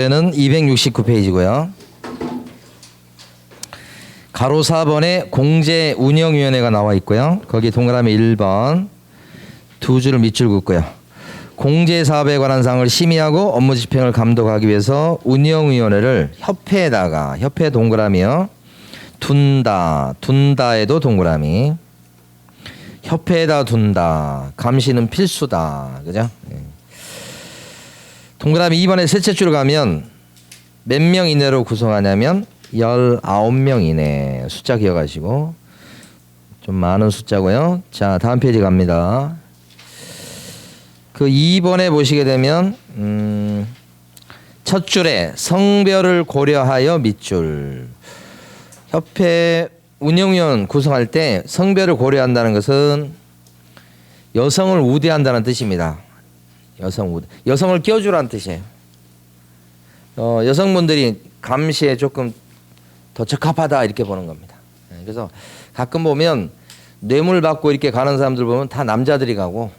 는 269페이지고요. 가로 4번에 공제운영위원회가 나와 있고요. 거기 동그라미 1번 두 줄을 밑줄 긋고요. 공제사업에 관한 사항을 심의하고 업무 집행을 감독하기 위해서 운영위원회를 협회에다가, 협회 동그라미요, 둔다에도 동그라미, 협회에다 둔다, 감시는 필수다, 그죠? 동그라미 2번에 셋째 줄 가면 몇 명 이내로 구성하냐면 19명 이내. 숫자 기억하시고, 좀 많은 숫자고요. 자, 다음 페이지 갑니다. 그 2번에 보시게 되면 첫 줄에 성별을 고려하여 밑줄. 협회 운영위원 구성할 때 성별을 고려한다는 것은 여성을 우대한다는 뜻입니다. 여성을 껴주라는 뜻이에요. 여성분들이 감시에 조금 더 적합하다 이렇게 보는 겁니다. 그래서 가끔 보면 뇌물 받고 이렇게 가는 사람들 보면 다 남자들이 가고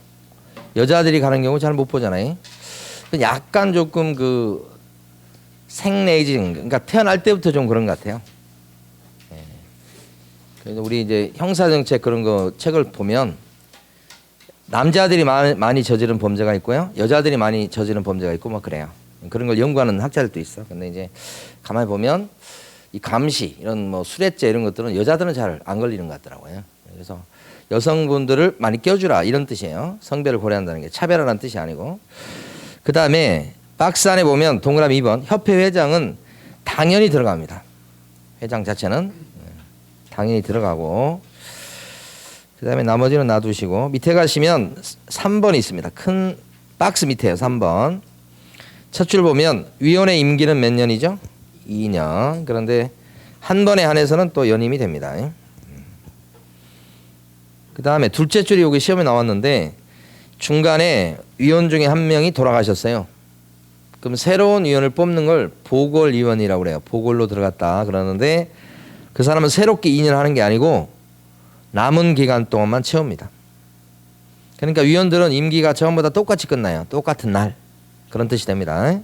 여자들이 가는 경우 잘 못 보잖아요. 약간 조금 그 생레이징, 그러니까 태어날 때부터 좀 그런 것 같아요. 그래서 우리 이제 형사정책 그런 거 책을 보면 남자들이 많이 저지른 범죄가 있고요, 여자들이 많이 저지른 범죄가 있고 뭐 그래요. 그런 걸 연구하는 학자들도 있어. 근데 이제 가만히 보면 이 감시, 이런 뭐 수뢰죄 이런 것들은 여자들은 잘 안 걸리는 것 같더라고요. 그래서 여성분들을 많이 껴주라 이런 뜻이에요. 성별을 고려한다는 게 차별화라는 뜻이 아니고. 그 다음에 박스 안에 보면 동그라미 2번 협회 회장은 당연히 들어갑니다. 회장 자체는 당연히 들어가고, 그 다음에 나머지는 놔두시고 밑에 가시면 3번이 있습니다. 큰 박스 밑에요. 3번 첫 줄 보면 위원회 임기는 몇 년이죠? 2년. 그런데 한 번에 한해서는 또 연임이 됩니다. 그 다음에 둘째 줄이 여기 시험에 나왔는데 중간에 위원 중에 한 명이 돌아가셨어요. 그럼 새로운 위원을 뽑는 걸 보궐위원이라고 그래요. 보궐로 들어갔다 그러는데 그 사람은 새롭게 2년 하는 게 아니고 남은 기간 동안만 채웁니다. 그러니까 위원들은 임기가 처음보다 똑같이 끝나요. 똑같은 날. 그런 뜻이 됩니다.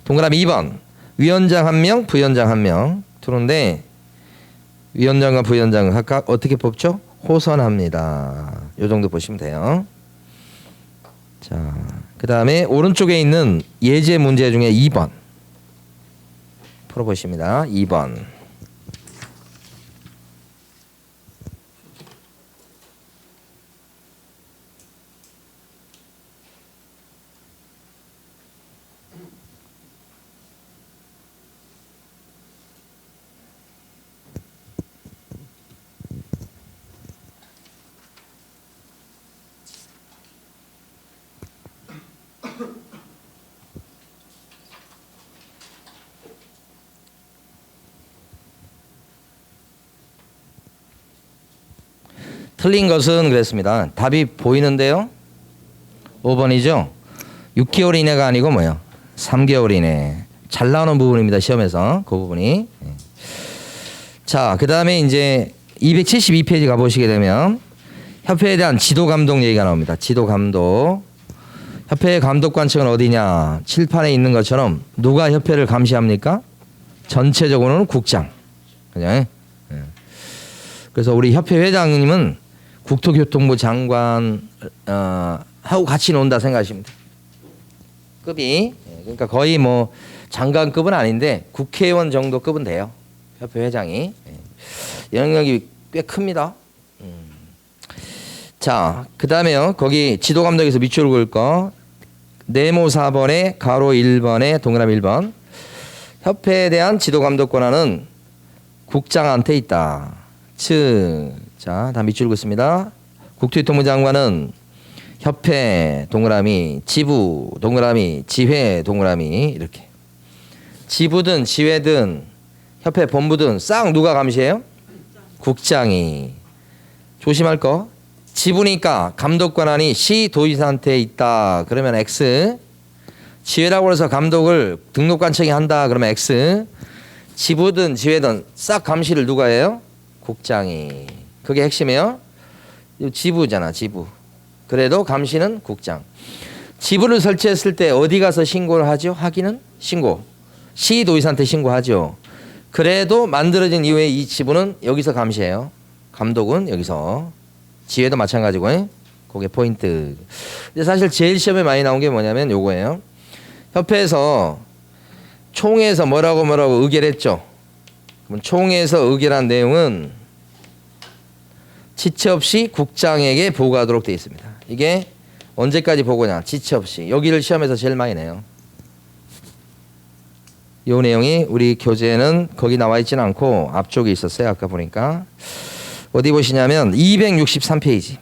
동그라미 2번 위원장 1명, 부위원장 1명 두는데 위원장과 부위원장은 각각 어떻게 뽑죠? 호선합니다. 이 정도 보시면 돼요. 자, 그 다음에 오른쪽에 있는 예제 문제 중에 2번 풀어보십니다. 2번. 틀린 것은 그랬습니다. 답이 보이는데요. 5번이죠. 6개월 이내가 아니고 뭐요? 3개월 이내. 잘 나오는 부분입니다. 시험에서 그 부분이. 자, 그 다음에 이제 272페이지 가보시게 되면 협회에 대한 지도 감독 얘기가 나옵니다. 지도 감독. 협회의 감독관청은 어디냐? 칠판에 있는 것처럼 누가 협회를 감시합니까? 전체적으로는 국장. 그죠? 그래서 우리 협회 회장님은 국토교통부 장관 하고 같이 논다 생각하시면 돼요. 급이. 그러니까 거의 뭐 장관급은 아닌데 국회의원 정도 급은 돼요. 협회 회장이. 영역이 꽤 큽니다. 자, 그 다음에요. 거기 지도감독에서 밑줄 그을 거 네모 4번에 가로 1번에 동그라미 1번 협회에 대한 지도감독 권한은 국장한테 있다. 자, 다 밑줄 긋습니다. 국토교통부 장관은 협회 동그라미, 지부 동그라미, 지회 동그라미 이렇게. 지부든 지회든 협회 본부든 싹 누가 감시해요? 국장이. 조심할 거. 지부니까 감독 권한이 시도지사한테 있다. 그러면 X. 지회라고 해서 감독을 등록관청이 한다. 그러면 X. 지부든 지회든 싹 감시를 누가 해요? 국장이. 그게 핵심이에요. 지부잖아, 지부. 그래도 감시는 국장. 지부를 설치했을 때 어디 가서 신고를 하죠? 하기는 신고. 시도의사한테 신고하죠. 그래도 만들어진 이후에 이 지분은 여기서 감시해요. 감독은 여기서. 지회도 마찬가지고. 그게 포인트. 근데 사실 제일 시험에 많이 나온 게 뭐냐면 요거예요. 협회에서 총회에서 뭐라고 의결했죠. 그럼 총회에서 의결한 내용은 지체 없이 국장에게 보고하도록 되어 있습니다. 이게 언제까지 보고냐? 지체 없이. 여기를 시험에서 제일 많이 내요. 이 내용이 우리 교재에는 거기 나와 있지는 않고 앞쪽에 있었어요. 아까 보니까. 어디 보시냐면 263페이지.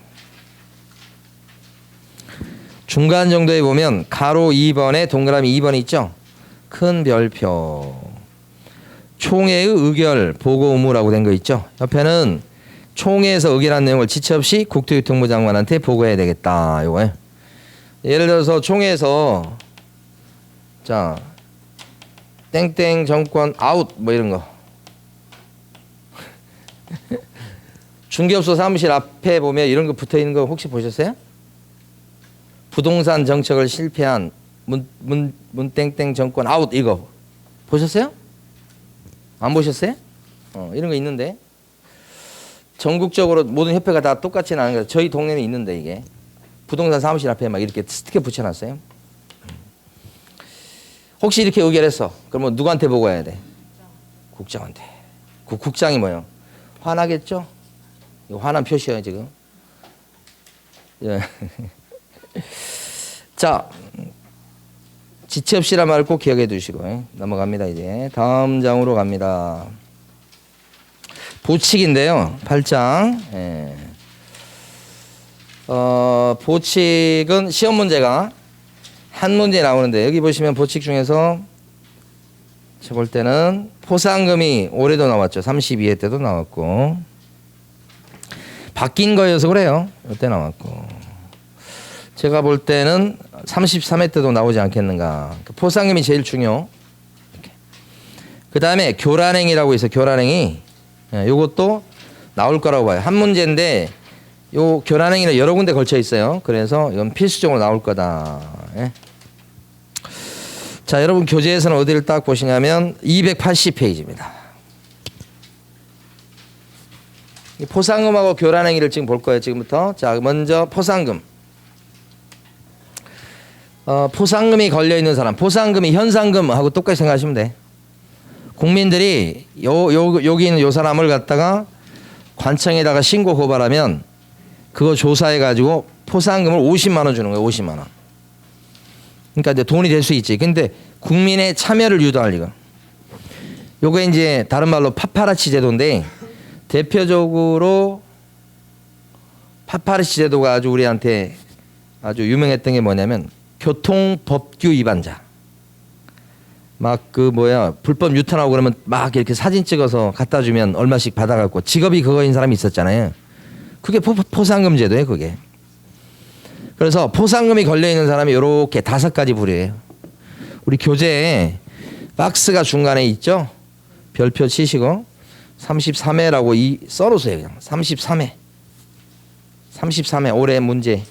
중간 정도에 보면 가로 2번에 동그라미 2번이 있죠. 큰 별표. 총회의 의결 보고 의무라고 된 거 있죠. 옆에는 총회에서 의결한 내용을 지체 없이 국토교통부 장관한테 보고해야 되겠다. 요거예요. 예를 들어서 총회에서 자 땡땡 정권 아웃 뭐 이런 거. 중개업소 사무실 앞에 보면 이런 거 붙어 있는 거 혹시 보셨어요? 부동산 정책을 실패한 문땡땡 정권 아웃 이거 보셨어요? 안 보셨어요? 이런 거 있는데 전국적으로 모든 협회가 다 똑같지는 않은 거예요. 저희 동네는 있는데 이게 부동산 사무실 앞에 막 이렇게 스티커 붙여놨어요. 혹시 이렇게 의결했어. 그러면 누구한테 보고해야 돼? 국장한테. 국장이 뭐예요? 화나겠죠? 이거 화난 표시예요 지금. 예. 자, 지체 없이란 말을 꼭 기억해 두시고 넘어갑니다. 이제 다음 장으로 갑니다. 보칙인데요. 8장. 예. 보칙은 시험 문제가 한 문제 나오는데 여기 보시면 보칙 중에서 제가 볼 때는 포상금이 올해도 나왔죠. 32회 때도 나왔고 바뀐 거여서 그래요. 이때 나왔고 제가 볼 때는 33회 때도 나오지 않겠는가. 포상금이 제일 중요. 그 다음에 교란행위라고 있어요. 교란행위. 요것도 나올 거라고 봐요. 한 문제인데 요 교란행위는 여러 군데 걸쳐 있어요. 그래서 이건 필수적으로 나올 거다. 예. 자, 여러분 교재에서는 어디를 딱 보시냐면 280페이지입니다. 포상금하고 교란행위를 지금 볼 거예요. 지금부터. 자, 먼저 포상금. 포상금이 걸려 있는 사람, 포상금이 현상금하고 똑같이 생각하시면 돼. 국민들이 여기 있는 요 사람을 갖다가 관청에다가 신고 고발하면 그거 조사해 가지고 포상금을 50만 원 주는 거예요. 50만 원. 그러니까 이제 돈이 될 수 있지. 근데 국민의 참여를 유도할 리가. 요게 이제 다른 말로 파파라치 제도인데 대표적으로 파파라치 제도가 아주 우리한테 아주 유명했던 게 뭐냐면 교통법규 위반자. 막 불법 유턴하고 그러면 막 이렇게 사진 찍어서 갖다 주면 얼마씩 받아갖고 직업이 그거인 사람이 있었잖아요. 그게 포상금 제도예요, 그게. 그래서 포상금이 걸려있는 사람이 이렇게 5가지 부류예요. 우리 교재에 박스가 중간에 있죠? 별표 치시고 33회라고 써놓으세요. 그냥 33회. 33회 올해 문제.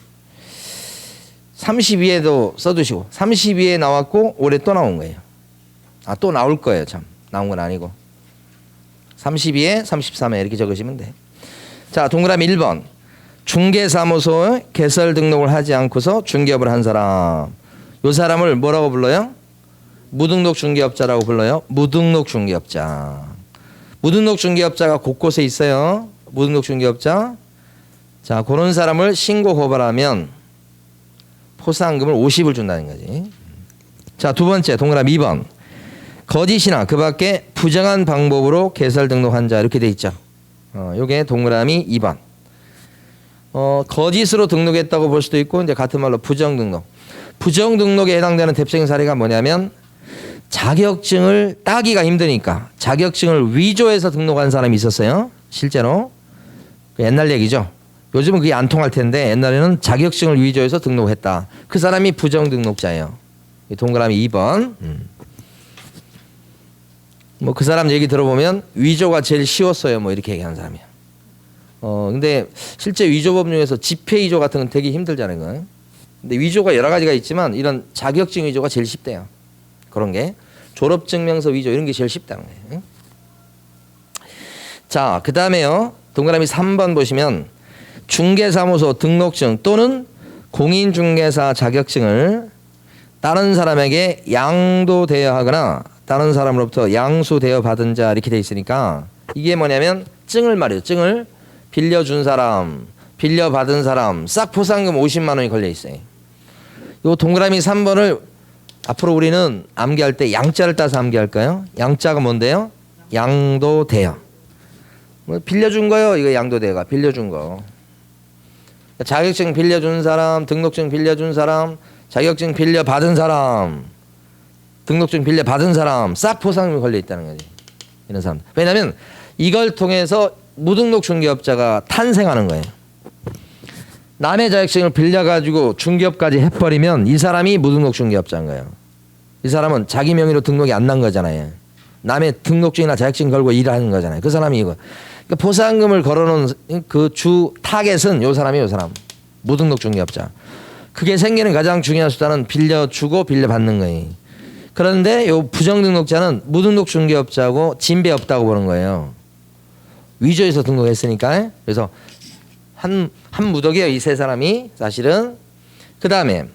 32회도 써두시고 32회 나왔고 올해 또 나온 거예요. 또 나올 거예요. 참 나온 건 아니고 32회 33회 이렇게 적으시면 돼. 자, 동그라미 1번 중개사무소 개설 등록을 하지 않고서 중개업을 한 사람. 이 사람을 뭐라고 불러요? 무등록 중개업자라고 불러요. 무등록 중개업자. 무등록 중개업자가 곳곳에 있어요. 무등록 중개업자. 자, 그런 사람을 신고 고발하면 포상금을 50을 준다는 거지. 자, 두 번째 동그라미 2번 거짓이나 그 밖에 부정한 방법으로 개설 등록한 자 이렇게 돼 있죠. 요게 동그라미 2번. 거짓으로 등록했다고 볼 수도 있고 이제 같은 말로 부정 등록. 부정 등록에 해당되는 대표적인 사례가 뭐냐면 자격증을 따기가 힘드니까 자격증을 위조해서 등록한 사람이 있었어요. 실제로. 옛날 얘기죠. 요즘은 그게 안 통할 텐데 옛날에는 자격증을 위조해서 등록했다. 그 사람이 부정 등록자예요. 동그라미 2번. 뭐 그 사람 얘기 들어보면 위조가 제일 쉬웠어요. 뭐 이렇게 얘기하는 사람이야. 근데 실제 위조법 중에서 집회 위조 같은 건 되게 힘들잖아요. 그거. 근데 위조가 여러 가지가 있지만 이런 자격증 위조가 제일 쉽대요. 그런 게. 졸업증명서 위조 이런 게 제일 쉽다는 거예요. 응? 자, 그 다음에요. 동그라미 3번 보시면 중개사무소 등록증 또는 공인중개사 자격증을 다른 사람에게 양도되어 하거나 다른 사람으로부터 양수되어 받은 자 이렇게 돼 있으니까 이게 뭐냐면 증을 말이에요. 증을 빌려준 사람, 빌려받은 사람 싹 포상금 50만 원이 걸려 있어요. 요 동그라미 3번을 앞으로 우리는 암기할 때 양자를 따서 암기할까요? 양자가 뭔데요? 양도되어. 뭐 빌려준 거요. 이거 양도대가 빌려준 거. 자격증 빌려준 사람, 등록증 빌려준 사람, 자격증 빌려받은 사람, 등록증 빌려받은 사람 싹 포상금이 걸려 있다는 거지. 이런 사람. 왜냐하면 이걸 통해서 무등록 중개업자가 탄생하는 거예요. 남의 자격증을 빌려가지고 중개업까지 해버리면 이 사람이 무등록 중개업자인 거예요. 이 사람은 자기 명의로 등록이 안 난 거잖아요. 남의 등록증이나 자격증 걸고 일하는 거잖아요. 그 사람이 이거. 그러니까 포상금을 걸어놓은 그 주 타겟은 요 사람이에요. 요 사람. 무등록 중개업자. 그게 생기는 가장 중요한 수단은 빌려주고 빌려받는 거예요. 그런데 요 부정등록자는 무등록 중개업자하고 진배 없다고 보는 거예요. 위조해서 등록했으니까. 그래서 한 무더기예요. 이 세 사람이 사실은. 그 다음에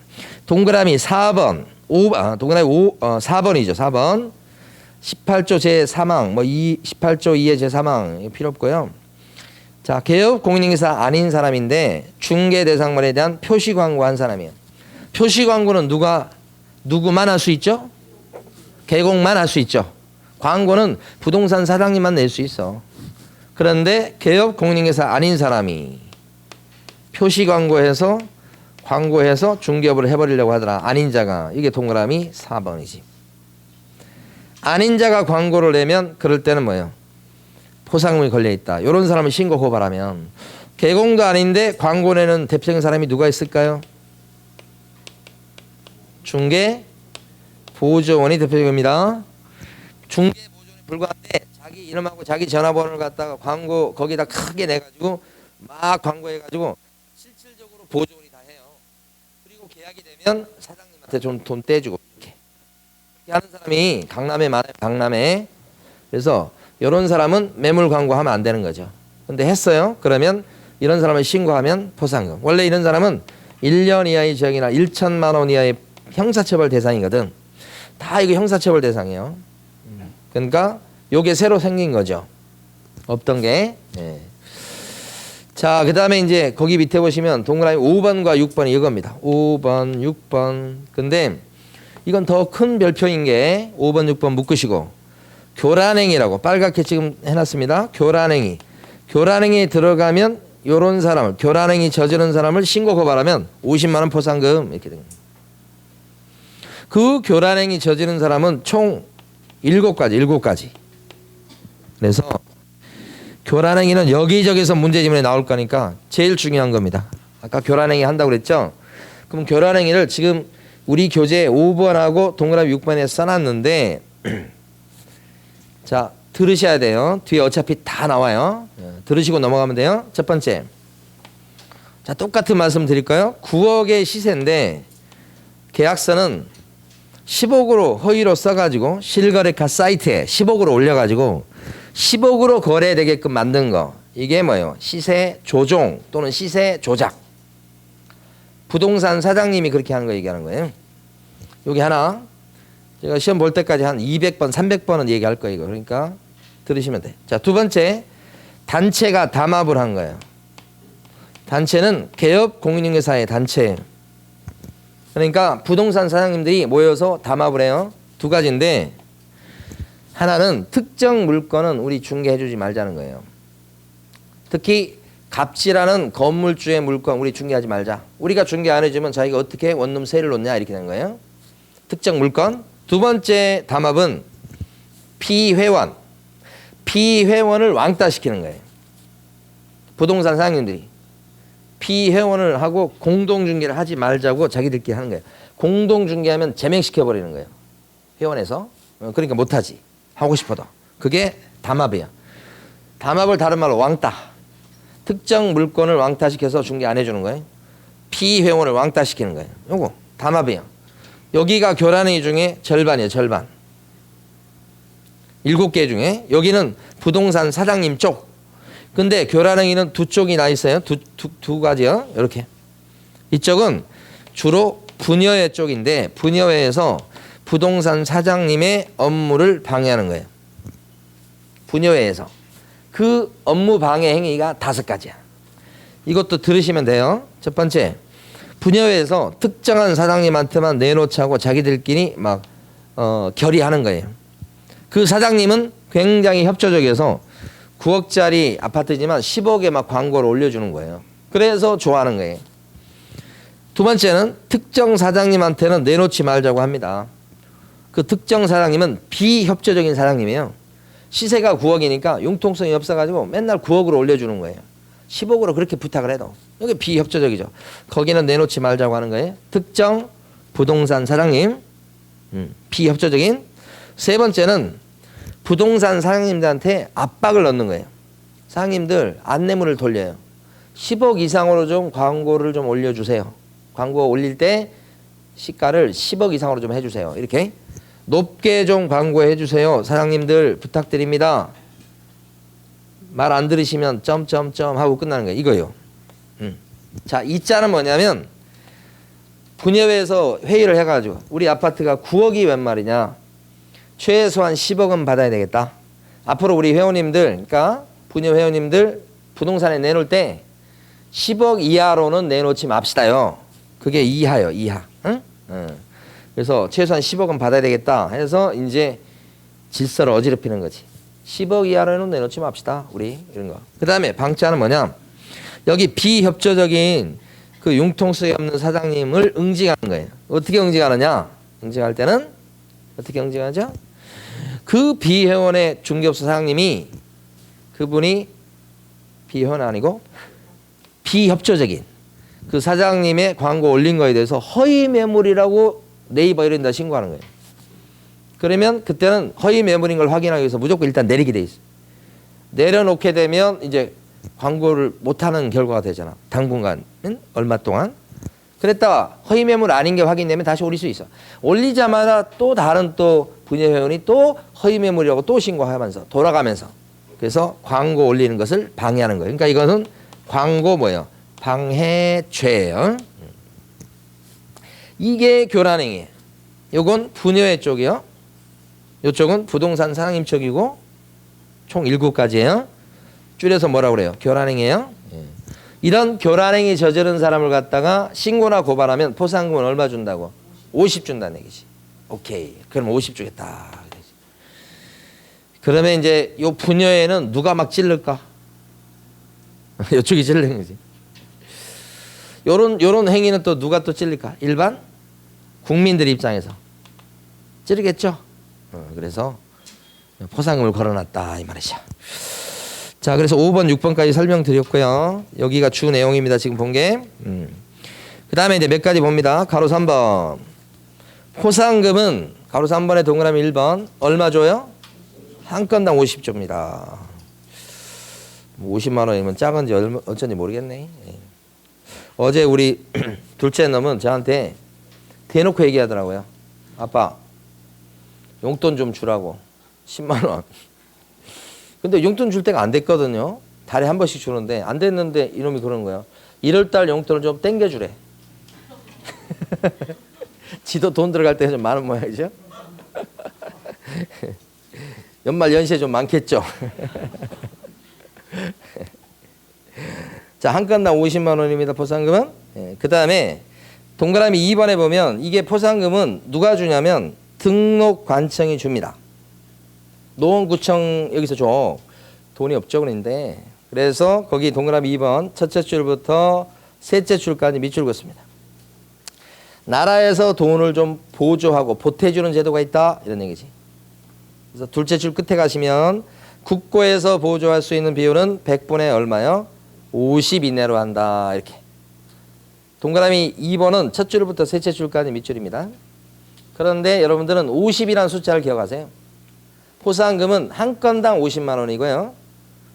동그라미 4번. 동그라미 4번이죠. 4번. 18조 제3항, 18조 2의 제3항 필요 없고요. 자, 개업 공인중개사 아닌 사람인데 중개 대상물에 대한 표시 광고한 사람이에요. 표시 광고는 누구만 할 수 있죠? 개공만 할 수 있죠. 광고는 부동산 사장님만 낼 수 있어. 그런데 개업 공인중개사 아닌 사람이 표시 광고해서 중개업을 해버리려고 하더라. 아닌 자가. 이게 동그라미 4번이지. 아닌 자가 광고를 내면 그럴 때는 뭐예요? 포상금이 걸려있다. 이런 사람을 신고 고발하면 개공도 아닌데 광고 내는 대표적인 사람이 누가 있을까요? 중개보조원이 대표적입니다. 중개보조원이 불과한데 자기 이름하고 자기 전화번호를 갖다가 광고 거기다 크게 내가지고 막 광고해가지고 실질적으로 보조원이 다 해요. 그리고 계약이 되면 사장님한테 좀 돈 떼주고 이렇게 하는 사람이 강남에 많아요. 강남에. 그래서 이런 사람은 매물 광고하면 안 되는 거죠. 근데 했어요. 그러면 이런 사람을 신고하면 포상금. 원래 이런 사람은 1년 이하의 징역이나 1천만 원 이하의 형사처벌 대상이거든. 다 이거 형사처벌 대상이에요. 그러니까 요게 새로 생긴 거죠. 없던 게. 네. 자, 그 다음에 이제 거기 밑에 보시면 동그라미 5번과 6번이 이겁니다. 5번, 6번. 근데 이건 더 큰 별표인 게 5번, 6번 묶으시고 교란행위라고 빨갛게 지금 해놨습니다. 교란행위. 교란행위에 들어가면 요런 사람을 교란행위 저지른 사람을 신고 고발하면 50만 원 포상금 이렇게 됩니다. 그 교란행위 저지른 사람은 총 7가지. 그래서 교란행위는 여기저기서 문제지문에 나올 거니까 제일 중요한 겁니다. 아까 교란행위 한다고 그랬죠? 그럼 교란행위를 지금 우리 교재 5번하고 동그라미 6번에 써놨는데 자, 들으셔야 돼요. 뒤에 어차피 다 나와요. 들으시고 넘어가면 돼요. 첫 번째. 자, 똑같은 말씀 드릴까요? 9억의 시세인데 계약서는 10억으로 허위로 써가지고 실거래가 사이트에 10억으로 올려가지고 10억으로 거래되게끔 만든 거. 이게 뭐예요? 시세 조종 또는 시세 조작. 부동산 사장님이 그렇게 하는 거 얘기하는 거예요. 여기 하나. 제가 시험 볼 때까지 한 200번, 300번은 얘기할 거예요. 이거. 그러니까 들으시면 돼. 자, 두 번째. 단체가 담합을 한 거예요. 단체는 개업 공인중개사의 단체예요. 그러니까 부동산 사장님들이 모여서 담합을 해요. 두 가지인데 하나는 특정 물건은 우리 중개해주지 말자는 거예요. 특히 갑질하는 건물주의 물건 우리 중개하지 말자. 우리가 중개 안 해주면 자기가 어떻게 원룸 세를 놓냐 이렇게 되는 거예요. 특정 물건. 두 번째 담합은 피회원. 피회원을 왕따시키는 거예요. 부동산 사장님들이 피회원을 하고 공동중개를 하지 말자고 자기들끼리 하는 거예요. 공동중개하면 제명시켜버리는 거예요. 회원에서. 그러니까 못하지. 하고 싶어도. 그게 담합이에요. 담합을 다른 말로 왕따. 특정 물건을 왕따시켜서 중개 안 해주는 거예요. 피회원을 왕따시키는 거예요. 요거 담합이에요. 여기가 교란행위 중에 절반이에요. 절반. 7개 중에 여기는 부동산 사장님 쪽. 근데 교란행위는 두 쪽이 나 있어요. 두 가지요. 이렇게. 이쪽은 주로 부녀회 쪽인데 부녀회에서 부동산 사장님의 업무를 방해하는 거예요. 부녀회에서. 그 업무 방해 행위가 5가지야. 이것도 들으시면 돼요. 첫 번째, 부녀회에서 특정한 사장님한테만 내놓자고 자기들끼리 막 결의하는 거예요. 그 사장님은 굉장히 협조적이어서 9억짜리 아파트지만 10억에 막 광고를 올려주는 거예요. 그래서 좋아하는 거예요. 두 번째는 특정 사장님한테는 내놓지 말자고 합니다. 그 특정 사장님은 비협조적인 사장님이에요. 시세가 9억이니까 융통성이 없어가지고 맨날 9억으로 올려주는 거예요. 10억으로 그렇게 부탁을 해도. 이게 비협조적이죠. 거기는 내놓지 말자고 하는 거예요. 특정 부동산 사장님, 비협조적인. 세 번째는 부동산 사장님들한테 압박을 넣는 거예요. 사장님들 안내물을 돌려요. 10억 이상으로 좀 광고를 좀 올려주세요. 광고 올릴 때 시가를 10억 이상으로 좀 해주세요. 이렇게 높게 좀 광고해 주세요. 사장님들 부탁드립니다. 말 안 들으시면 점점점 하고 끝나는 거예요. 이거요. 자, 이 자는 뭐냐면 부녀회에서 회의를 해가지고 우리 아파트가 9억이 웬 말이냐. 최소한 10억은 받아야 되겠다. 앞으로 우리 회원님들, 그러니까 부녀 회원님들 부동산에 내놓을 때 10억 이하로는 내놓지 맙시다요. 그게 이하요, 이하. 응? 그래서 최소한 10억은 받아야 되겠다 해서 이제 질서를 어지럽히는 거지. 10억 이하로는 내놓지 맙시다. 우리 이런 거. 그 다음에 방자는 뭐냐. 여기 비협조적인 그 융통성이 없는 사장님을 응징하는 거예요. 어떻게 응징하느냐. 응징할 때는 어떻게 응징하죠? 그 비회원의 중개업소 사장님이 그분이 비회원 아니고 비협조적인 그 사장님의 광고 올린 거에 대해서 허위 매물이라고 네이버 이런 데 신고하는 거예요. 그러면 그때는 허위 매물인 걸 확인하기 위해서 무조건 일단 내리게 돼 있어요. 내려놓게 되면 이제 광고를 못하는 결과가 되잖아. 당분간 얼마 동안. 그랬다가 허위 매물 아닌 게 확인되면 다시 올릴 수 있어. 올리자마자 또 다른 또 분야 회원이 또 허위 매물이라고 또 신고하면서 돌아가면서. 그래서 광고 올리는 것을 방해하는 거예요. 그러니까 이것은 광고 뭐예요? 방해죄예요. 이게 교란행위예요. 요건 분여회 쪽이요. 요쪽은 부동산 사장님 쪽이고 총 7가지예요. 줄여서 뭐라고 그래요? 교란행위예요. 이런 교란행위 저지른 사람을 갖다가 신고나 고발하면 포상금은 얼마 준다고? 50 준다는 얘기지. 오케이. 그럼 50 주겠다. 그러면 이제 요 분여회는 누가 막 찔를까? 요쪽이 찔르는 거지. 요런 행위는 또 누가 또 찔릴까? 일반 국민들 입장에서 찌르겠죠. 그래서 포상금을 걸어놨다 이 말이죠. 자, 그래서 5번, 6번까지 설명드렸고요. 여기가 주 내용입니다. 지금 본 게. 그 다음에 이제 몇 가지 봅니다. 가로 3번. 포상금은 가로 3번에 동그라미 1번 얼마 줘요? 한 건당 50 줍니다. 50만 원이면 작은지 어쩐지 모르겠네. 어제 우리 둘째 놈은 저한테 대놓고 얘기하더라고요. 아빠 용돈 좀 주라고 10만 원. 근데 용돈 줄 때가 안 됐거든요. 달에 한 번씩 주는데 안 됐는데 이놈이 그러는 거예요. 1월달 용돈을 좀 땡겨주래. 지도 돈 들어갈 때 좀 많은 모양이죠. 연말 연시에 좀 많겠죠. 자, 한 건당 50만 원입니다. 포상금은. 그 다음에 동그라미 2번에 보면 이게 포상금은 누가 주냐면 등록관청이 줍니다. 노원구청 여기서 줘. 돈이 없죠. 그런데 그래서 거기 동그라미 2번 첫째 줄부터 셋째 줄까지 밑줄 긋습니다. 나라에서 돈을 좀 보조하고 보태주는 제도가 있다 이런 얘기지. 그래서 둘째 줄 끝에 가시면 국고에서 보조할 수 있는 비율은 100분의 얼마요? 50 이내로 한다 이렇게. 동그라미 2번은 첫 줄부터 셋째 줄까지 밑줄입니다. 그런데 여러분들은 50이라는 숫자를 기억하세요. 포상금은 한 건당 50만 원이고요.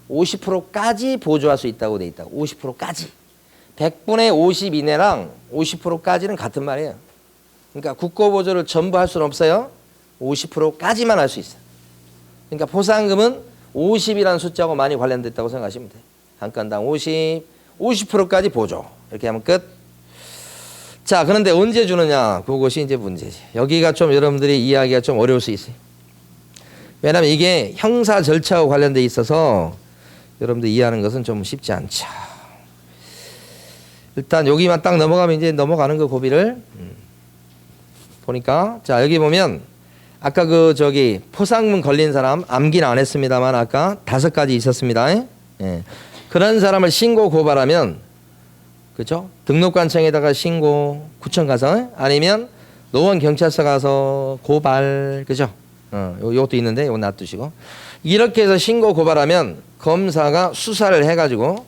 50%까지 보조할 수 있다고 돼 있다고. 50%까지. 100분의 50 이내랑 50%까지는 같은 말이에요. 그러니까 국고 보조를 전부 할 수는 없어요. 50%까지만 할 수 있어요. 그러니까 포상금은 50이라는 숫자하고 많이 관련됐다고 생각하시면 돼요. 한 건당 50, 50%까지 보조. 이렇게 하면 끝. 자, 그런데 언제 주느냐? 그것이 이제 문제지. 여기가 좀 여러분들이 이해하기가 좀 어려울 수 있어요. 왜냐하면 이게 형사 절차와 관련돼 있어서 여러분들 이해하는 것은 좀 쉽지 않죠. 일단 여기만 딱 넘어가면 이제 넘어가는 거 고비를 보니까 자 여기 보면 아까 그 저기 포상금 걸린 사람 암기는 안 했습니다만 아까 5가지 있었습니다. 예. 그런 사람을 신고 고발하면 그죠? 등록관청에다가 신고 구청 가서 아니면 노원 경찰서 가서 고발 그죠? 요것도 있는데 요거 놔두시고 이렇게 해서 신고 고발하면 검사가 수사를 해가지고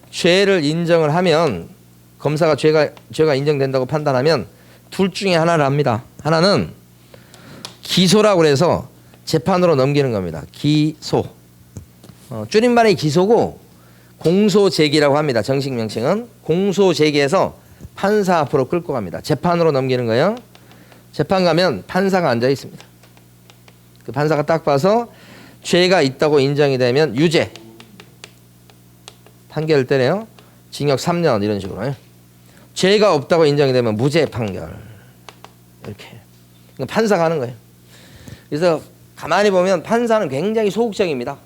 죄를 인정을 하면 검사가 죄가 인정된다고 판단하면 둘 중에 하나를 합니다. 하나는 기소라고 해서 재판으로 넘기는 겁니다. 기소. 줄임말이 기소고 공소제기라고 합니다. 정식 명칭은 공소제기해서 판사 앞으로 끌고 갑니다. 재판으로 넘기는 거예요. 재판 가면 판사가 앉아 있습니다. 그 판사가 딱 봐서 죄가 있다고 인정이 되면 유죄 판결을 때려요. 징역 3년 이런 식으로. 죄가 없다고 인정이 되면 무죄 판결. 이렇게. 판사가 하는 거예요. 그래서 가만히 보면 판사는 굉장히 소극적입니다.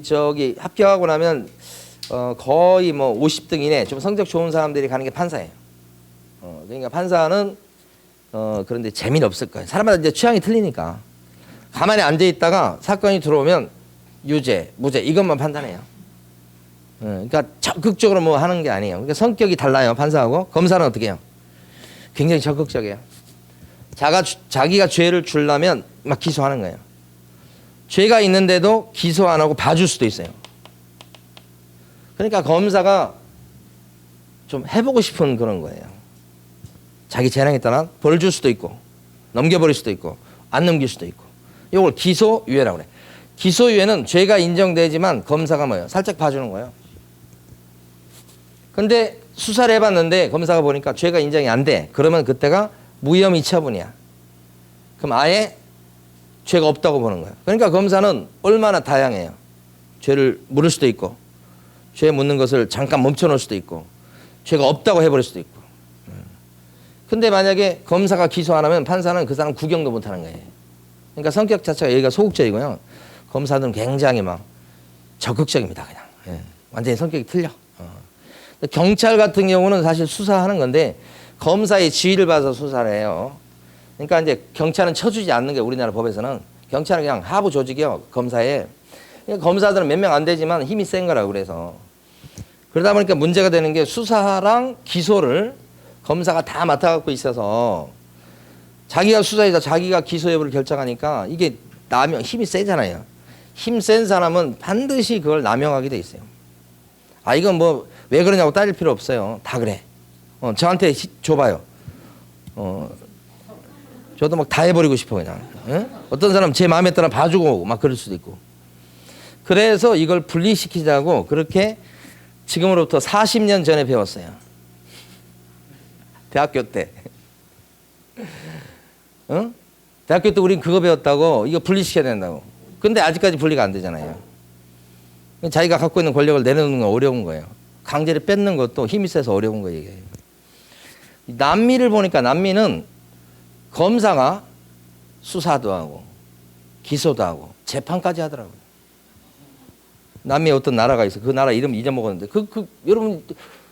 저기 합격하고 나면 거의 뭐 50등 이내 좀 성적 좋은 사람들이 가는 게 판사예요. 그러니까 판사는 그런데 재미는 없을 거예요. 사람마다 이제 취향이 틀리니까 가만히 앉아 있다가 사건이 들어오면 유죄, 무죄 이것만 판단해요. 그러니까 적극적으로 뭐 하는 게 아니에요. 그러니까 성격이 달라요. 판사하고 검사는 어떻게 해요? 굉장히 적극적이에요. 자기가 죄를 주려면 막 기소하는 거예요. 죄가 있는데도 기소 안 하고 봐줄 수도 있어요. 그러니까 검사가 좀 해보고 싶은 그런 거예요. 자기 재량에 따라 벌 줄 수도 있고 넘겨버릴 수도 있고 안 넘길 수도 있고 이걸 기소유예라고 그래. 기소유예는 죄가 인정되지만 검사가 뭐예요? 살짝 봐주는 거예요. 근데 수사를 해봤는데 검사가 보니까 죄가 인정이 안 돼. 그러면 그때가 무혐의 처분이야. 그럼 아예 죄가 없다고 보는 거예요. 그러니까 검사는 얼마나 다양해요. 죄를 물을 수도 있고 죄 묻는 것을 잠깐 멈춰놓을 수도 있고 죄가 없다고 해버릴 수도 있고. 근데 만약에 검사가 기소 안 하면 판사는 그 사람 구경도 못하는 거예요. 그러니까 성격 자체가 여기가 소극적이고요. 검사들은 굉장히 막 적극적입니다. 그냥 완전히 성격이 틀려. 경찰 같은 경우는 사실 수사하는 건데 검사의 지휘를 받아서 수사를 해요. 그러니까 이제 경찰은 쳐주지 않는 게 우리나라 법에서는 경찰은 그냥 하부 조직이요. 검사에. 그러니까 검사들은 몇 명 안 되지만 힘이 센 거라고 그래서. 그러다 보니까 문제가 되는 게 수사랑 기소를 검사가 다 맡아갖고 있어서 자기가 수사에서 자기가 기소 여부를 결정하니까 이게 힘이 세잖아요. 힘 센 사람은 반드시 그걸 남용하게 돼 있어요. 아 이건 뭐 왜 그러냐고 따질 필요 없어요. 다 그래. 저한테 줘봐요. 저도 막 다 해버리고 싶어 그냥. 어떤 사람 제 마음에 따라 봐주고 막 그럴 수도 있고. 그래서 이걸 분리시키자고 그렇게 지금으로부터 40년 전에 배웠어요. 대학교 때. 대학교 때 우린 그거 배웠다고 이거 분리시켜야 된다고. 근데 아직까지 분리가 안 되잖아요. 자기가 갖고 있는 권력을 내려놓는 건 어려운 거예요. 강제로 뺏는 것도 힘이 세서 어려운 거예요. 이게. 남미를 보니까 남미는 검사가 수사도 하고 기소도 하고 재판까지 하더라고요. 남미에 어떤 나라가 있어. 그 나라 이름 잊어먹었는데 여러분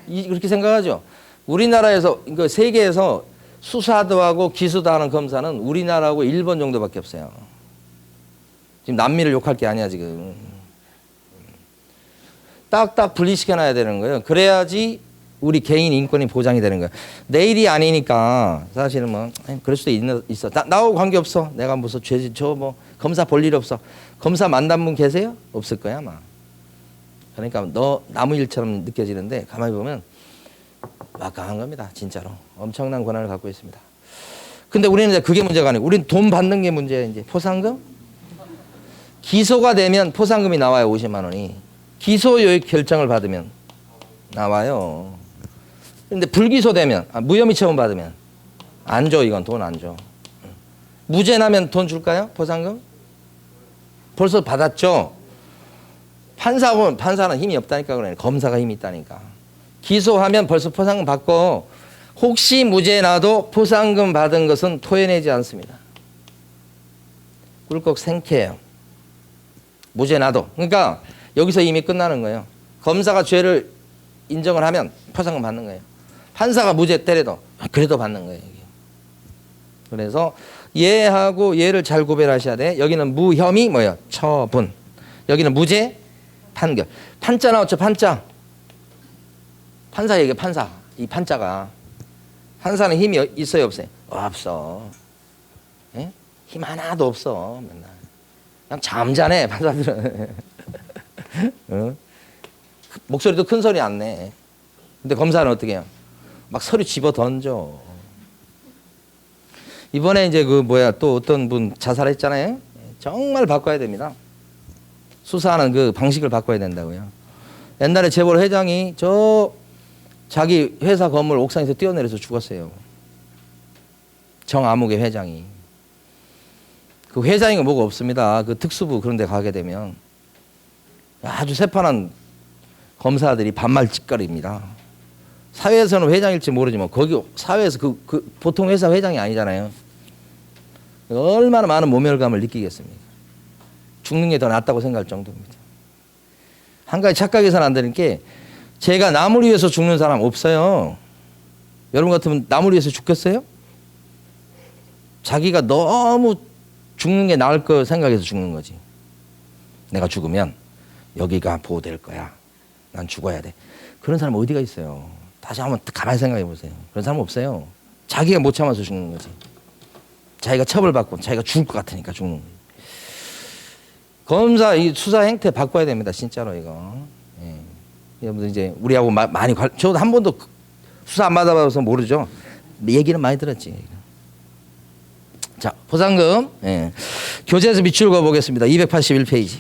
그렇게 생각하죠? 우리나라에서 그러니까 세계에서 수사도 하고 기소도 하는 검사는 우리나라하고 일본 정도밖에 없어요. 지금 남미를 욕할 게 아니야 지금. 딱딱 분리시켜놔야 되는 거예요. 그래야지 우리 개인 인권이 보장이 되는 거예요. 내일이 아니니까 사실은 뭐 그럴 수도 있어. 나하고 관계없어. 내가 무슨 죄지 뭐 검사 볼 일 없어. 검사 만난 분 계세요? 없을 거야 아마. 그러니까 너 나무 일처럼 느껴지는데 가만히 보면 막강한 겁니다. 진짜로. 엄청난 권한을 갖고 있습니다. 근데 우리는 이제 그게 문제가 아니고 우리는 돈 받는 게 문제예요. 이제 포상금? 기소가 되면 포상금이 나와요. 50만 원이. 기소유예 결정을 받으면 나와요. 근데 불기소되면 무혐의 처분 받으면 안 줘. 이건 돈 안 줘. 무죄 나면 돈 줄까요? 포상금? 벌써 받았죠. 판사는 힘이 없다니까 그래. 검사가 힘이 있다니까. 기소하면 벌써 포상금 받고 혹시 무죄 나도 포상금 받은 것은 토해내지 않습니다. 꿀꺽 생캐예요. 무죄 나도. 그러니까 여기서 이미 끝나는 거예요. 검사가 죄를 인정을 하면 포상금 받는 거예요. 판사가 무죄 때려도 그래도 받는 거예요. 그래서 얘하고 얘를 잘 구별하셔야 돼. 여기는 무혐의 뭐예요? 처분. 여기는 무죄 판결. 판자 나왔죠? 판자. 판사 얘기해. 판사. 이 판자가. 판사는 힘이 있어요? 없어요? 없어. 예? 힘 하나도 없어. 맨날. 그냥 잠자네 판사들은. 어? 목소리도 큰 소리 안 내. 근데 검사는 어떻게 해요? 막 서류 집어 던져. 이번에 이제 또 어떤 분 자살했잖아요. 정말 바꿔야 됩니다. 수사하는 그 방식을 바꿔야 된다고요. 옛날에 재벌 회장이 자기 회사 건물 옥상에서 뛰어내려서 죽었어요. 정아무개 회장이. 그 회장이가 뭐가 없습니다. 그 특수부 그런 데 가게 되면 아주 새파란 검사들이 반말 짓거리입니다. 사회에서는 회장일지 모르지만 거기 사회에서 그 보통 회사 회장이 아니잖아요. 얼마나 많은 모멸감을 느끼겠습니까? 죽는 게 더 낫다고 생각할 정도입니다. 한 가지 착각해서는 안 되는 게 제가 남을 위해서 죽는 사람 없어요. 여러분 같으면 남을 위해서 죽겠어요? 자기가 너무 죽는 게 나을 거 생각해서 죽는 거지. 내가 죽으면 여기가 보호될 거야. 난 죽어야 돼. 그런 사람 어디가 있어요? 다시 한번 가만히 생각해 보세요. 그런 사람 없어요. 자기가 못 참아서 죽는 거지. 자기가 처벌받고 자기가 죽을 것 같으니까 죽는 거예요. 검사 이 수사 행태 바꿔야 됩니다. 진짜로 이거. 예. 여러분들 이제 우리하고 많이 저도 한 번도 수사 안 받아봐서 모르죠. 얘기는 많이 들었지. 자, 포상금. 예. 교재에서 밑줄 그어 보겠습니다. 281페이지.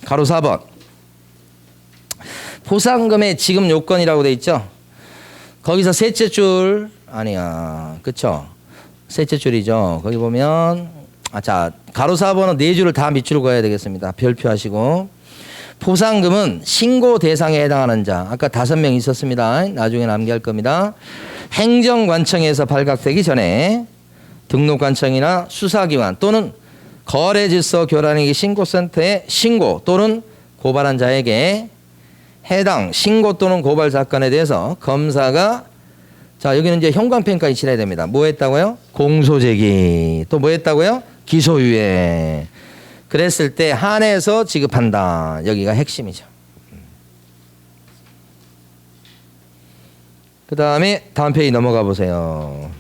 가로 4번. 포상금의 지급 요건이라고 돼 있죠. 거기서 셋째 줄 아니야. 그쵸? 셋째 줄이죠. 거기 보면 자, 가로 4번은 네 줄을 다 밑줄 그어야 되겠습니다. 별표하시고. 포상금은 신고 대상에 해당하는 자. 아까 5명 있었습니다. 나중에 남기할 겁니다. 행정관청에서 발각되기 전에 등록관청이나 수사기관 또는 거래질서 교란행위 신고센터에 신고 또는 고발한 자에게 해당 신고 또는 고발 사건에 대해서 검사가 자 여기는 이제 형광펜까지 칠해야 됩니다. 뭐 했다고요? 공소제기. 또 뭐 했다고요? 기소유예. 그랬을 때 한해서 지급한다. 여기가 핵심이죠. 그 다음에 다음 페이지 넘어가 보세요.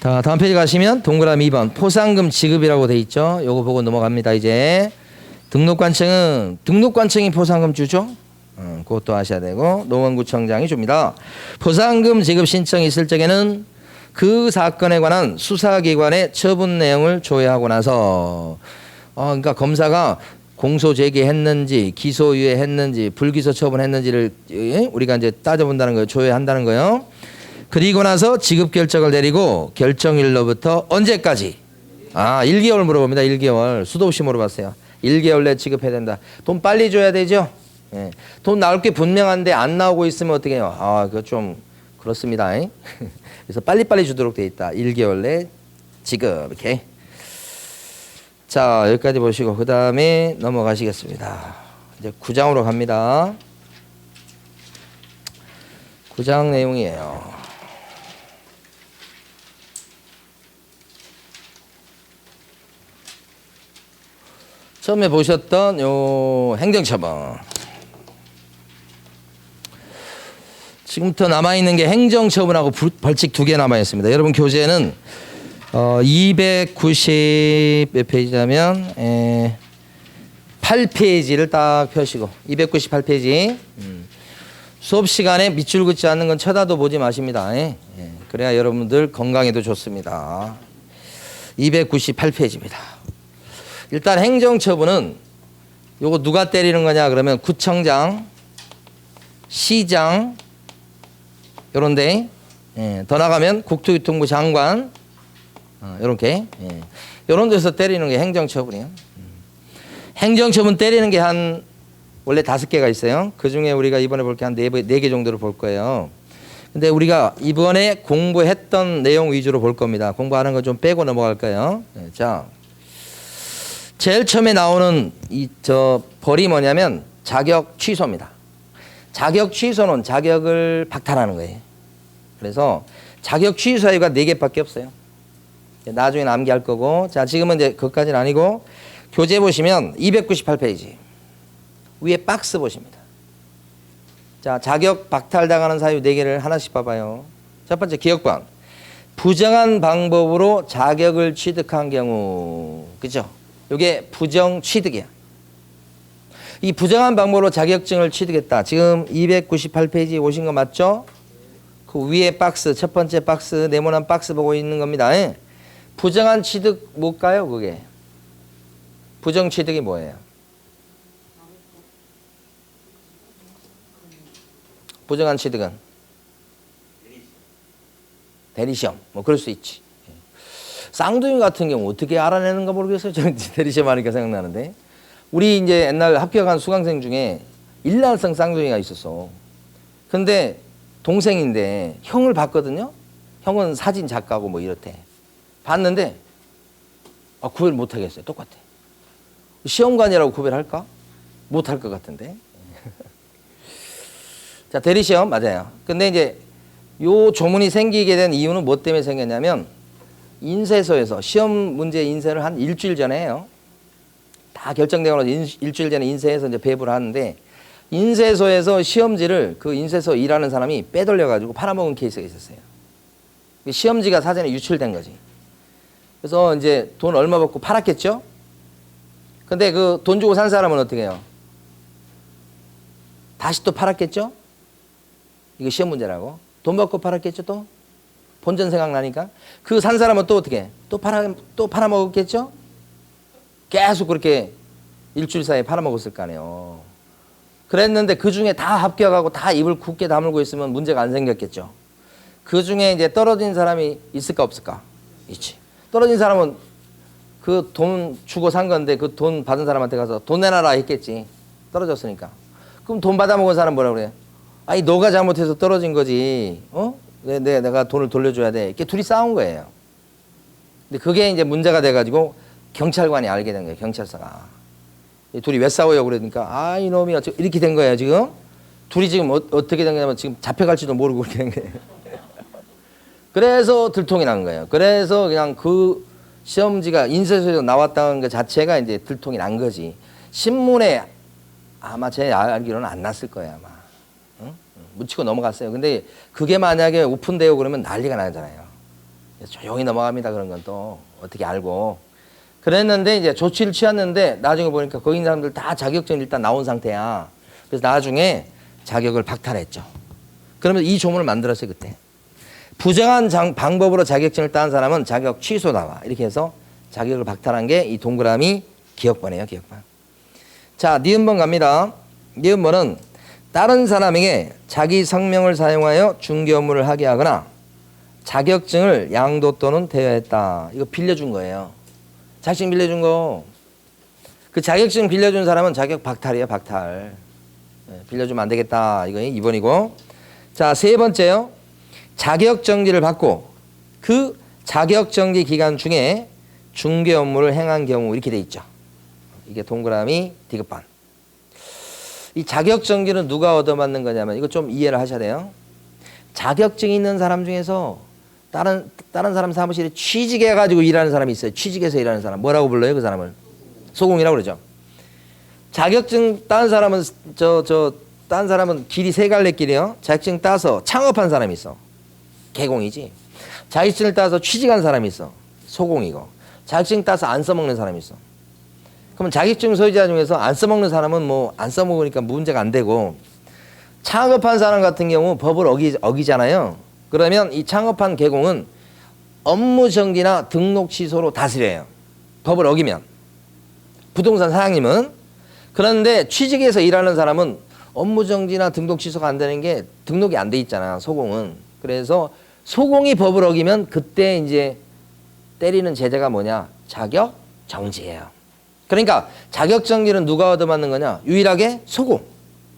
자, 다음 페이지 가시면 동그라미 2번 포상금 지급이라고 돼 있죠. 요거 보고 넘어갑니다. 이제 등록관청이 포상금 주죠. 그것도 아셔야 되고 노원구청장이 줍니다. 포상금 지급 신청이 있을 적에는 그 사건에 관한 수사기관의 처분 내용을 조회하고 나서 그러니까 검사가 공소 제기했는지 기소유예했는지 불기소 처분했는지를 우리가 이제 따져본다는 거예요. 조회한다는 거예요. 그리고 나서 지급 결정을 내리고 결정일로부터 언제까지? 1개월 물어봅니다. 1개월. 수도 없이 물어봤어요. 1개월 내 지급해야 된다. 돈 빨리 줘야 되죠? 예. 돈 나올 게 분명한데 안 나오고 있으면 어떻게 해요? 그거 좀 그렇습니다. 그래서 빨리빨리 주도록 돼 있다. 1개월 내 지급. 이렇게. 자, 여기까지 보시고 그 다음에 넘어가시겠습니다. 이제 9장으로 갑니다. 9장 내용이에요. 처음에 보셨던 요 행정처분. 지금부터 남아있는 게 행정처분하고 벌칙 2개 남아있습니다. 여러분 교재는 290 몇 페이지냐면 8페이지를 딱 펴시고 298페이지 수업 시간에 밑줄 긋지 않는 건 쳐다도 보지 마십니다. 그래야 여러분들 건강에도 좋습니다. 298페이지입니다. 일단 행정처분은 요거 누가 때리는 거냐 그러면 구청장, 시장 요런데 더 나가면 국토교통부 장관 이렇게. 예. 이런 데서 때리는 게 행정처분이에요. 행정처분 때리는 게 원래 5개가 있어요. 그 중에 우리가 이번에 볼 게 한 4개 정도를 볼 거예요. 근데 우리가 이번에 공부했던 내용 위주로 볼 겁니다. 공부하는 거 좀 빼고 넘어갈까요? 네, 자, 제일 처음에 나오는 벌이 뭐냐면 자격 취소입니다. 자격 취소는 자격을 박탈하는 거예요. 그래서 자격 취소 사유가 4개밖에 없어요. 나중에 암기할 거고. 자, 지금은 이제 그것까지는 아니고 교재 보시면 298페이지 위에 박스 보십니다. 자, 자격 박탈당하는 사유 4개를 하나씩 봐봐요. 첫 번째 기억관. 부정한 방법으로 자격을 취득한 경우. 그죠? 이게 부정 취득이야. 이 부정한 방법으로 자격증을 취득했다. 지금 298페이지 오신 거 맞죠? 그 위에 박스, 첫 번째 박스, 네모난 박스 보고 있는 겁니다. 예? 부정한 취득 뭘까요, 그게? 부정 취득이 뭐예요? 부정한 취득은? 대리시험. 뭐 그럴 수 있지. 쌍둥이 같은 경우 어떻게 알아내는가 모르겠어요. 저는 대리시험 하니까 생각나는데. 우리 이제 옛날 합격한 수강생 중에 일란성 쌍둥이가 있었어. 근데 동생인데 형을 봤거든요. 형은 사진 작가고 뭐 이렇대. 봤는데 구별 못 하겠어요. 똑같아. 시험관이라고 구별할까? 못 할 것 같은데. 자, 대리시험 맞아요. 근데 이제 요 조문이 생기게 된 이유는 뭐 때문에 생겼냐면 인쇄소에서 시험 문제 인쇄를 한 일주일 전에 해요. 다 결정되고 나서 일주일 전에 인쇄해서 이제 배부를 하는데 인쇄소에서 시험지를 그 인쇄소 일하는 사람이 빼돌려가지고 팔아먹은 케이스가 있었어요. 시험지가 사전에 유출된 거지. 그래서 이제 돈 얼마 받고 팔았겠죠? 근데 그 돈 주고 산 사람은 어떻게 해요? 다시 또 팔았겠죠? 이거 시험 문제라고. 돈 받고 팔았겠죠 또? 본전 생각나니까. 그 산 사람은 또 어떻게 해? 또 팔아먹었겠죠? 계속 그렇게 일주일 사이에 팔아먹었을 거 아니에요. 그랬는데 그 중에 다 합격하고 다 입을 굳게 다물고 있으면 문제가 안 생겼겠죠. 그 중에 이제 떨어진 사람이 있을까 없을까? 있지. 떨어진 사람은 그 돈 주고 산 건데 그 돈 받은 사람한테 가서 돈 내놔라 했겠지. 떨어졌으니까. 그럼 돈 받아먹은 사람 뭐라 그래? 아니 너가 잘못해서 떨어진 거지. 내가 돈을 돌려줘야 돼. 이렇게 둘이 싸운 거예요. 근데 그게 이제 문제가 돼가지고 경찰관이 알게 된 거예요. 경찰서가. 둘이 왜 싸워요? 그러니까 이놈이 이렇게 된 거예요. 지금. 둘이 지금 어떻게 된 거냐면 지금 잡혀갈지도 모르고 그렇게 된 거예요. 그래서 들통이 난 거예요. 그래서 그냥 그 시험지가 인쇄소에서 나왔다는 것 자체가 이제 들통이 난 거지. 신문에 아마 제 알기로는 안 났을 거예요. 아마. 응? 묻히고 넘어갔어요. 근데 그게 만약에 오픈되고 그러면 난리가 나잖아요. 조용히 넘어갑니다. 그런 건 또 어떻게 알고. 그랬는데 이제 조치를 취했는데 나중에 보니까 거기 있는 사람들 다 자격증 일단 나온 상태야. 그래서 나중에 자격을 박탈했죠. 그러면 이 조문을 만들었어요. 그때. 부정한 방법으로 자격증을 딴 사람은 자격 취소 나와. 이렇게 해서 자격을 박탈한 게 이 동그라미 기억번이에요. 기억번. 자, 니은번 갑니다. 니은번은 다른 사람에게 자기 성명을 사용하여 중개 업무를 하게 하거나 자격증을 양도 또는 대여했다. 이거 빌려준 거예요. 자격증 빌려준 거. 그 자격증 빌려준 사람은 자격 박탈이에요. 박탈. 빌려주면 안 되겠다. 이거 2번이고. 자, 세 번째요. 자격정지를 받고 그 자격정지 기간 중에 중개 업무를 행한 경우 이렇게 돼 있죠. 이게 동그라미 디귿반. 이 자격정지는 누가 얻어맞는 거냐면 이거 좀 이해를 하셔야 돼요. 자격증이 있는 사람 중에서 다른 사람 사무실에 취직해가지고 일하는 사람이 있어요. 취직해서 일하는 사람. 뭐라고 불러요? 그 사람을? 소공이라고 그러죠. 자격증 딴 사람은 딴 사람은 길이 세 갈래 길이에요. 자격증 따서 창업한 사람이 있어. 개공이지. 자격증을 따서 취직한 사람이 있어. 소공이고. 자격증 따서 안 써먹는 사람이 있어. 그러면 자격증 소유자 중에서 안 써먹는 사람은 뭐 안 써먹으니까 문제가 안 되고 창업한 사람 같은 경우 법을 어기잖아요. 그러면 이 창업한 개공은 업무 정지나 등록 취소로 다스려요. 법을 어기면. 부동산 사장님은. 그런데 취직해서 일하는 사람은 업무 정지나 등록 취소가 안 되는 게 등록이 안 돼 있잖아. 소공은. 그래서 소공이 법을 어기면 그때 이제 때리는 제재가 뭐냐? 자격 정지예요. 그러니까 자격 정지는 누가 얻어맞는 거냐? 유일하게 소공,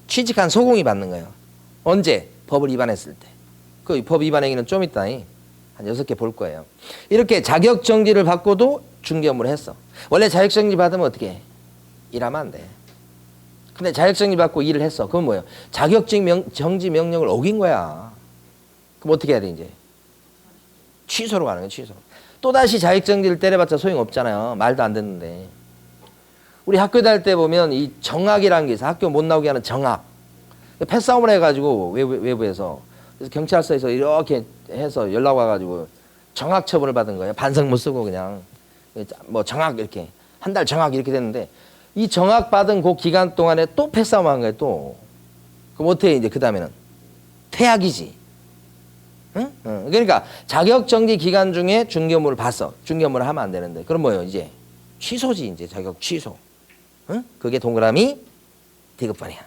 취직한 소공이 받는 거예요. 언제? 법을 위반했을 때. 그 법 위반 행위는 좀 있다. 한 6개 볼 거예요. 이렇게 자격 정지를 받고도 중개 업무를 했어. 원래 자격 정지 받으면 어떻게 해? 일하면 안 돼. 근데 자격 정지 받고 일을 했어. 그건 뭐예요? 자격 정지 명령을 어긴 거야. 그럼 어떻게 해야 돼 이제? 취소로 가는 거야. 취소. 또다시 자격 정지를 때려봤자 소용없잖아요. 말도 안 듣는데. 우리 학교 다닐 때 보면 이 정학이라는 게 있어. 학교 못 나오게 하는 정학. 패싸움을 해가지고 외부에서. 그래서 경찰서에서 이렇게 해서 연락 와가지고 정학 처분을 받은 거예요. 반성 못 쓰고 그냥. 뭐 정학 이렇게. 한 달 정학 이렇게 됐는데 이 정학 받은 그 기간 동안에 또 패싸움 한 거예요. 또. 그럼 어떻게 이제 그 다음에는? 퇴학이지. 응? 그러니까 자격 정지 기간 중에 중개 업무를 봤어. 중개 업무를 하면 안 되는데. 그럼 뭐예요 이제? 취소지 이제 자격 취소. 응? 그게 동그라미 디귿번이야.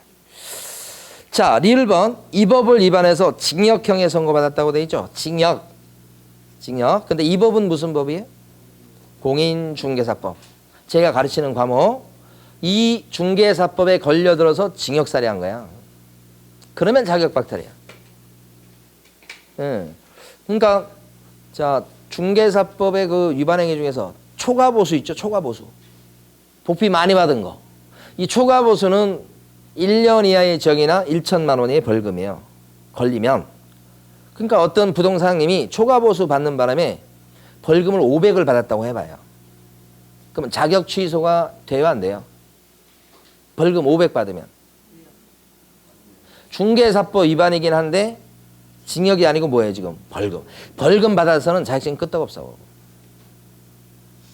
자, 리 1번. 이 법을 위반해서 징역형에 선고받았다고 돼 있죠. 징역. 근데 이 법은 무슨 법이에요? 공인중개사법. 제가 가르치는 과목. 이 중개사법에 걸려들어서 징역살이 한 거야. 그러면 자격박탈이야. 그러니까 자 중개사법의 그 위반행위 중에서 초과보수 있죠. 초과보수. 복비 많이 받은 거. 이 초과보수는 1년 이하의 징역이나 1천만 원의 벌금이에요. 걸리면. 그러니까 어떤 부동산님이 초과보수 받는 바람에 벌금을 500을 받았다고 해봐요. 그러면 자격 취소가 돼요 안 돼요? 벌금 500 받으면. 중개사법 위반이긴 한데 징역이 아니고 뭐예요 지금? 벌금. 벌금 받아서는 자격증 끄떡없어.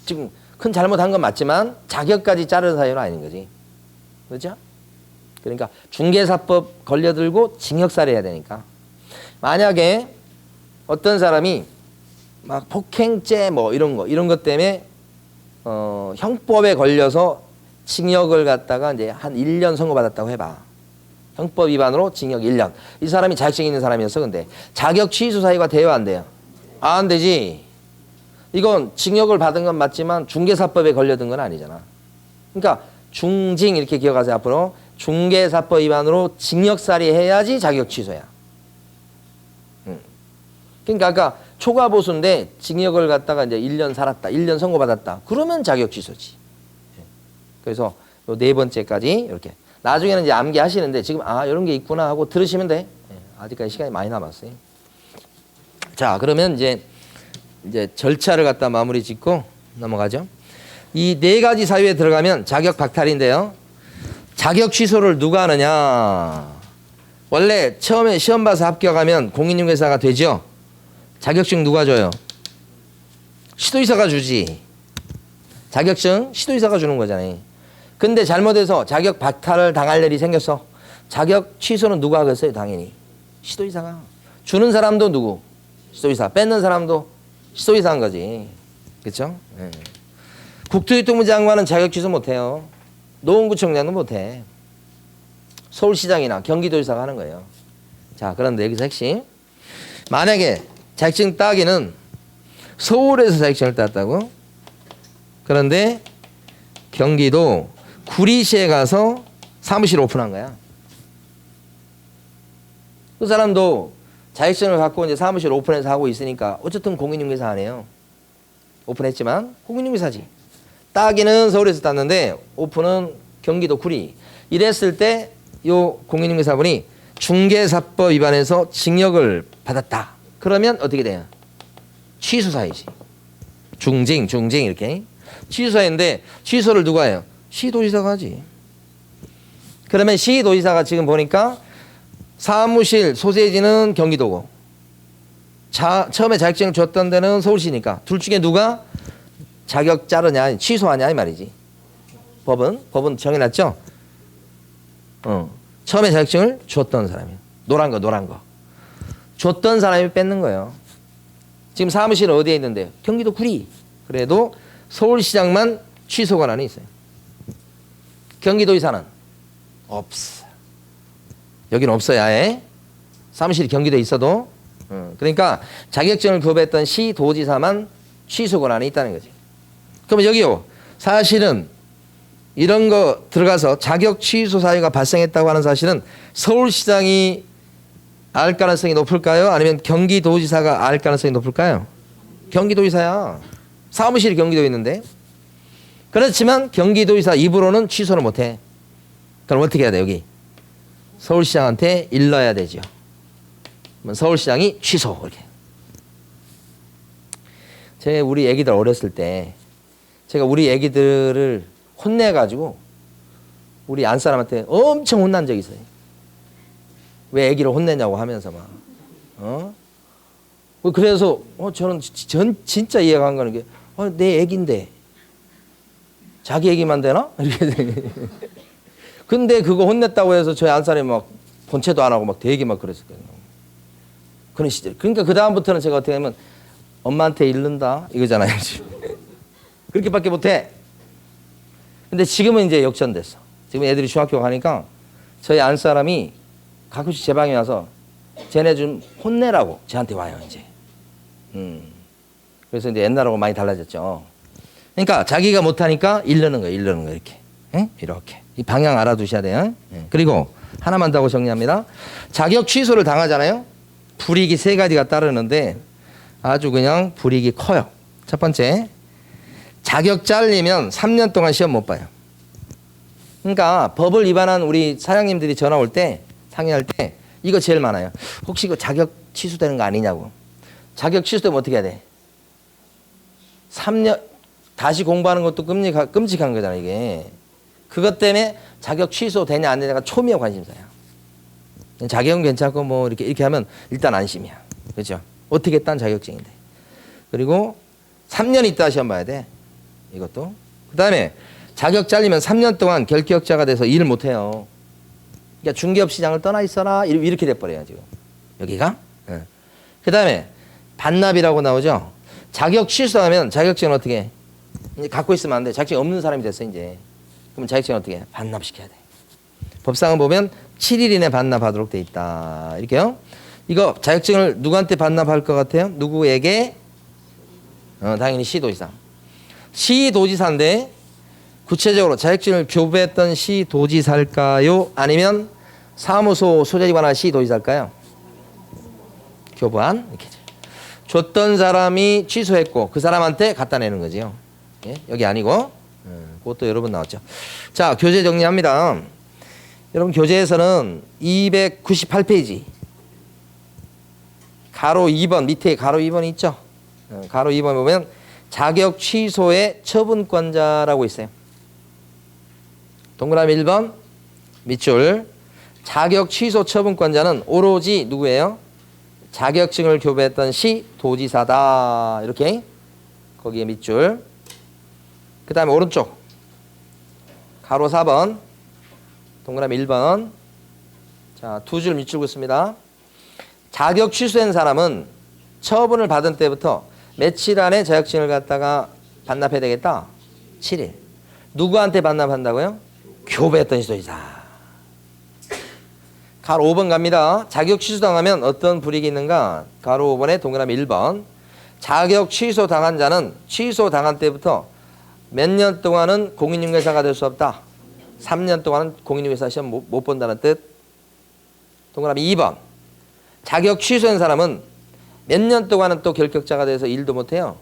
지금 큰 잘못한 건 맞지만 자격까지 자르는 사유는 아닌 거지. 그렇죠? 그러니까 중개사법 걸려들고 징역살이 해야 되니까. 만약에 어떤 사람이 막 폭행죄 뭐 이런 것 때문에 형법에 걸려서 징역을 갖다가 이제 한 1년 선고받았다고 해봐. 형법 위반으로 징역 1년. 이 사람이 자격증 있는 사람이었어. 근데 자격 취소 사유가 돼요 안 돼요? 안 되지. 이건 징역을 받은 건 맞지만 중개사법에 걸려든 건 아니잖아. 그러니까 중징 이렇게 기억하세요. 앞으로 중개사법 위반으로 징역살이 해야지 자격 취소야. 그러니까 아까 초과보수인데 징역을 갖다가 이제 1년 살았다. 1년 선고받았다. 그러면 자격 취소지. 그래서 요 네 번째까지 이렇게. 나중에는 이제 암기하시는데 지금 이런 게 있구나 하고 들으시면 돼. 아직까지 시간이 많이 남았어요. 자, 그러면 이제 절차를 갖다 마무리 짓고 넘어가죠. 이 네 가지 사유에 들어가면 자격 박탈인데요. 자격 취소를 누가 하느냐? 원래 처음에 시험 봐서 합격하면 공인중개사가 되죠. 자격증 누가 줘요? 시도의사가 주지. 자격증 시도의사가 주는 거잖아요. 근데 잘못해서 자격 박탈을 당할 일이 생겼어. 자격 취소는 누가 하겠어요? 당연히 시도의사가. 주는 사람도 누구? 시도의사. 뺏는 사람도 시도의사 한 거지. 그렇죠? 네. 국토교통부 장관은 자격 취소 못해요. 노원구청장도 못해. 서울시장이나 경기도지사가 하는 거예요. 자, 그런데 여기서 핵심. 만약에 자격증 따기는 서울에서 자격증을 땄다고? 그런데 경기도 구리시에 가서 사무실 오픈한 거야. 그 사람도 자격증을 갖고 이제 사무실 오픈해서 하고 있으니까 어쨌든 공인중개사 아니에요. 오픈했지만 공인중개사지. 따기는 서울에서 땄는데 오픈은 경기도 구리. 이랬을 때 요 공인중개사분이 중개사법 위반해서 징역을 받았다. 그러면 어떻게 돼요? 취소사유지. 중징 이렇게. 취소사유인데 취소를 누가 해요? 시도지사가 하지. 그러면 시도지사가 지금 보니까 사무실 소재지는 경기도고 처음에 자격증을 줬던 데는 서울시니까 둘 중에 누가 자격 자르냐 취소하냐 이 말이지. 법은 정해놨죠. 처음에 자격증을 줬던 사람이에요. 노란 거 줬던 사람이 뺏는 거예요. 지금 사무실은 어디에 있는데요? 경기도 구리. 그래도 서울시장만 취소 권한이 있어요. 경기도지사는 없어. 여기는 없어야 해. 사무실이 경기도에 있어도. 그러니까 자격증을 구업했던 시도지사만 취소 권한이 있다는 거지. 그러면 여기요. 사실은 이런 거 들어가서 자격 취소 사유가 발생했다고 하는 사실은 서울시장이 알 가능성이 높을까요? 아니면 경기도지사가 알 가능성이 높을까요? 경기도지사야. 사무실이 경기도에 있는데. 그렇지만 경기도지사 입으로는 취소를 못해. 그럼 어떻게 해야 돼? 여기 서울시장한테 일러야 되죠. 그러면 서울시장이 취소. 이렇게. 우리 애기들 어렸을 때 제가 우리 애기들을 혼내가지고 우리 안 사람한테 엄청 혼난 적이 있어요. 왜 애기를 혼내냐고 하면서 막. 그래서 저는 진짜 이해가 안 가는 게 내 애기인데 자기 얘기만 되나? 이렇게. 근데 그거 혼냈다고 해서 저희 안 사람이 막 본체도 안 하고 막 되게 막 그랬었거든요. 그런 시절. 그러니까 그 다음부터는 제가 어떻게 하면 엄마한테 잃는다 이거잖아요. 그렇게밖에 못해. 근데 지금은 이제 역전됐어. 지금 애들이 중학교 가니까 저희 안 사람이 가끔씩 제 방에 와서 쟤네 좀 혼내라고 저한테 와요 이제. 그래서 이제 옛날하고 많이 달라졌죠. 그러니까 자기가 못하니까 이르는 거예요. 이렇게. 이렇게. 이 방향 알아두셔야 돼요. 그리고 하나만 더 하고 정리합니다. 자격 취소를 당하잖아요. 불이익이 3가지가 따르는데 아주 그냥 불이익이 커요. 첫 번째, 자격 잘리면 3년 동안 시험 못 봐요. 그러니까 법을 위반한 우리 사장님들이 전화 올 때, 상의할 때 이거 제일 많아요. 혹시 이거 자격 취소되는 거 아니냐고. 자격 취소되면 어떻게 해야 돼? 3년 다시 공부하는 것도 끔찍한 거잖아 이게. 그것 때문에 자격 취소되냐 안 되냐가 초미의 관심사야. 자격은 괜찮고 뭐 이렇게 하면 일단 안심이야. 그렇죠? 어떻게 딴 자격증인데. 그리고 3년 있다 시험 봐야 돼. 이것도. 그 다음에 자격 잘리면 3년 동안 결격자가 돼서 일을 못해요. 그러니까 중개업 시장을 떠나 있어라 이렇게 돼버려요 지금. 여기가. 그 다음에 반납이라고 나오죠. 자격 취소하면 자격증은 어떻게 해? 이제 갖고 있으면 안 돼. 자격증 없는 사람이 됐어 이제. 그럼 자격증은 어떻게 해? 반납시켜야 돼. 법상을 보면 7일 이내 반납하도록 돼 있다. 이렇게요. 이거 자격증을 누구한테 반납할 것 같아요? 누구에게? 당연히 시도지사. 시도지사인데 구체적으로 자격증을 교부했던 시도지사일까요? 아니면 사무소 소재기관한 시도지사일까요? 교부한 이렇게 줬던 사람이 취소했고 그 사람한테 갖다 내는 거지요. 예? 여기 아니고 그것도 여러 번 나왔죠. 자, 교재 정리합니다. 여러분 교재에서는 298페이지 가로 2번 밑에 가로 2번이 있죠. 가로 2번 보면 자격 취소의 처분권자라고 있어요. 동그라미 1번 밑줄 자격 취소 처분권자는 오로지 누구예요? 자격증을 교부했던 시도지사다. 이렇게 거기에 밑줄. 그 다음에 오른쪽 가로 4번 동그라미 1번. 자, 2줄 밑줄 긋습니다. 자격 취소한 사람은 처분을 받은 때부터 며칠 안에 자격증을 갖다가 반납해야 되겠다? 7일. 누구한테 반납한다고요? 교부했던 시도지사. 가로 5번 갑니다. 자격 취소당하면 어떤 불이익이 있는가? 가로 5번에 동그라미 1번. 자격 취소당한 자는 취소당한 때부터 몇 년 동안은 공인중개사가 될 수 없다. 3년 동안은 공인중개사 시험 못 본다는 뜻. 동그라미 2번. 자격 취소한 사람은 몇 년 동안은 또 결격자가 돼서 일도 못해요.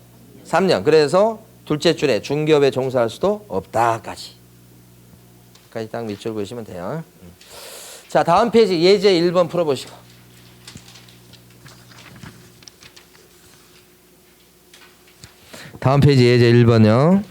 3년. 그래서 둘째 줄에 중개업에 종사할 수도 없다까지. 까지 딱 밑줄 보시면 돼요. 자, 다음 페이지 예제 1번 풀어보시고. 다음 페이지 예제 1번요.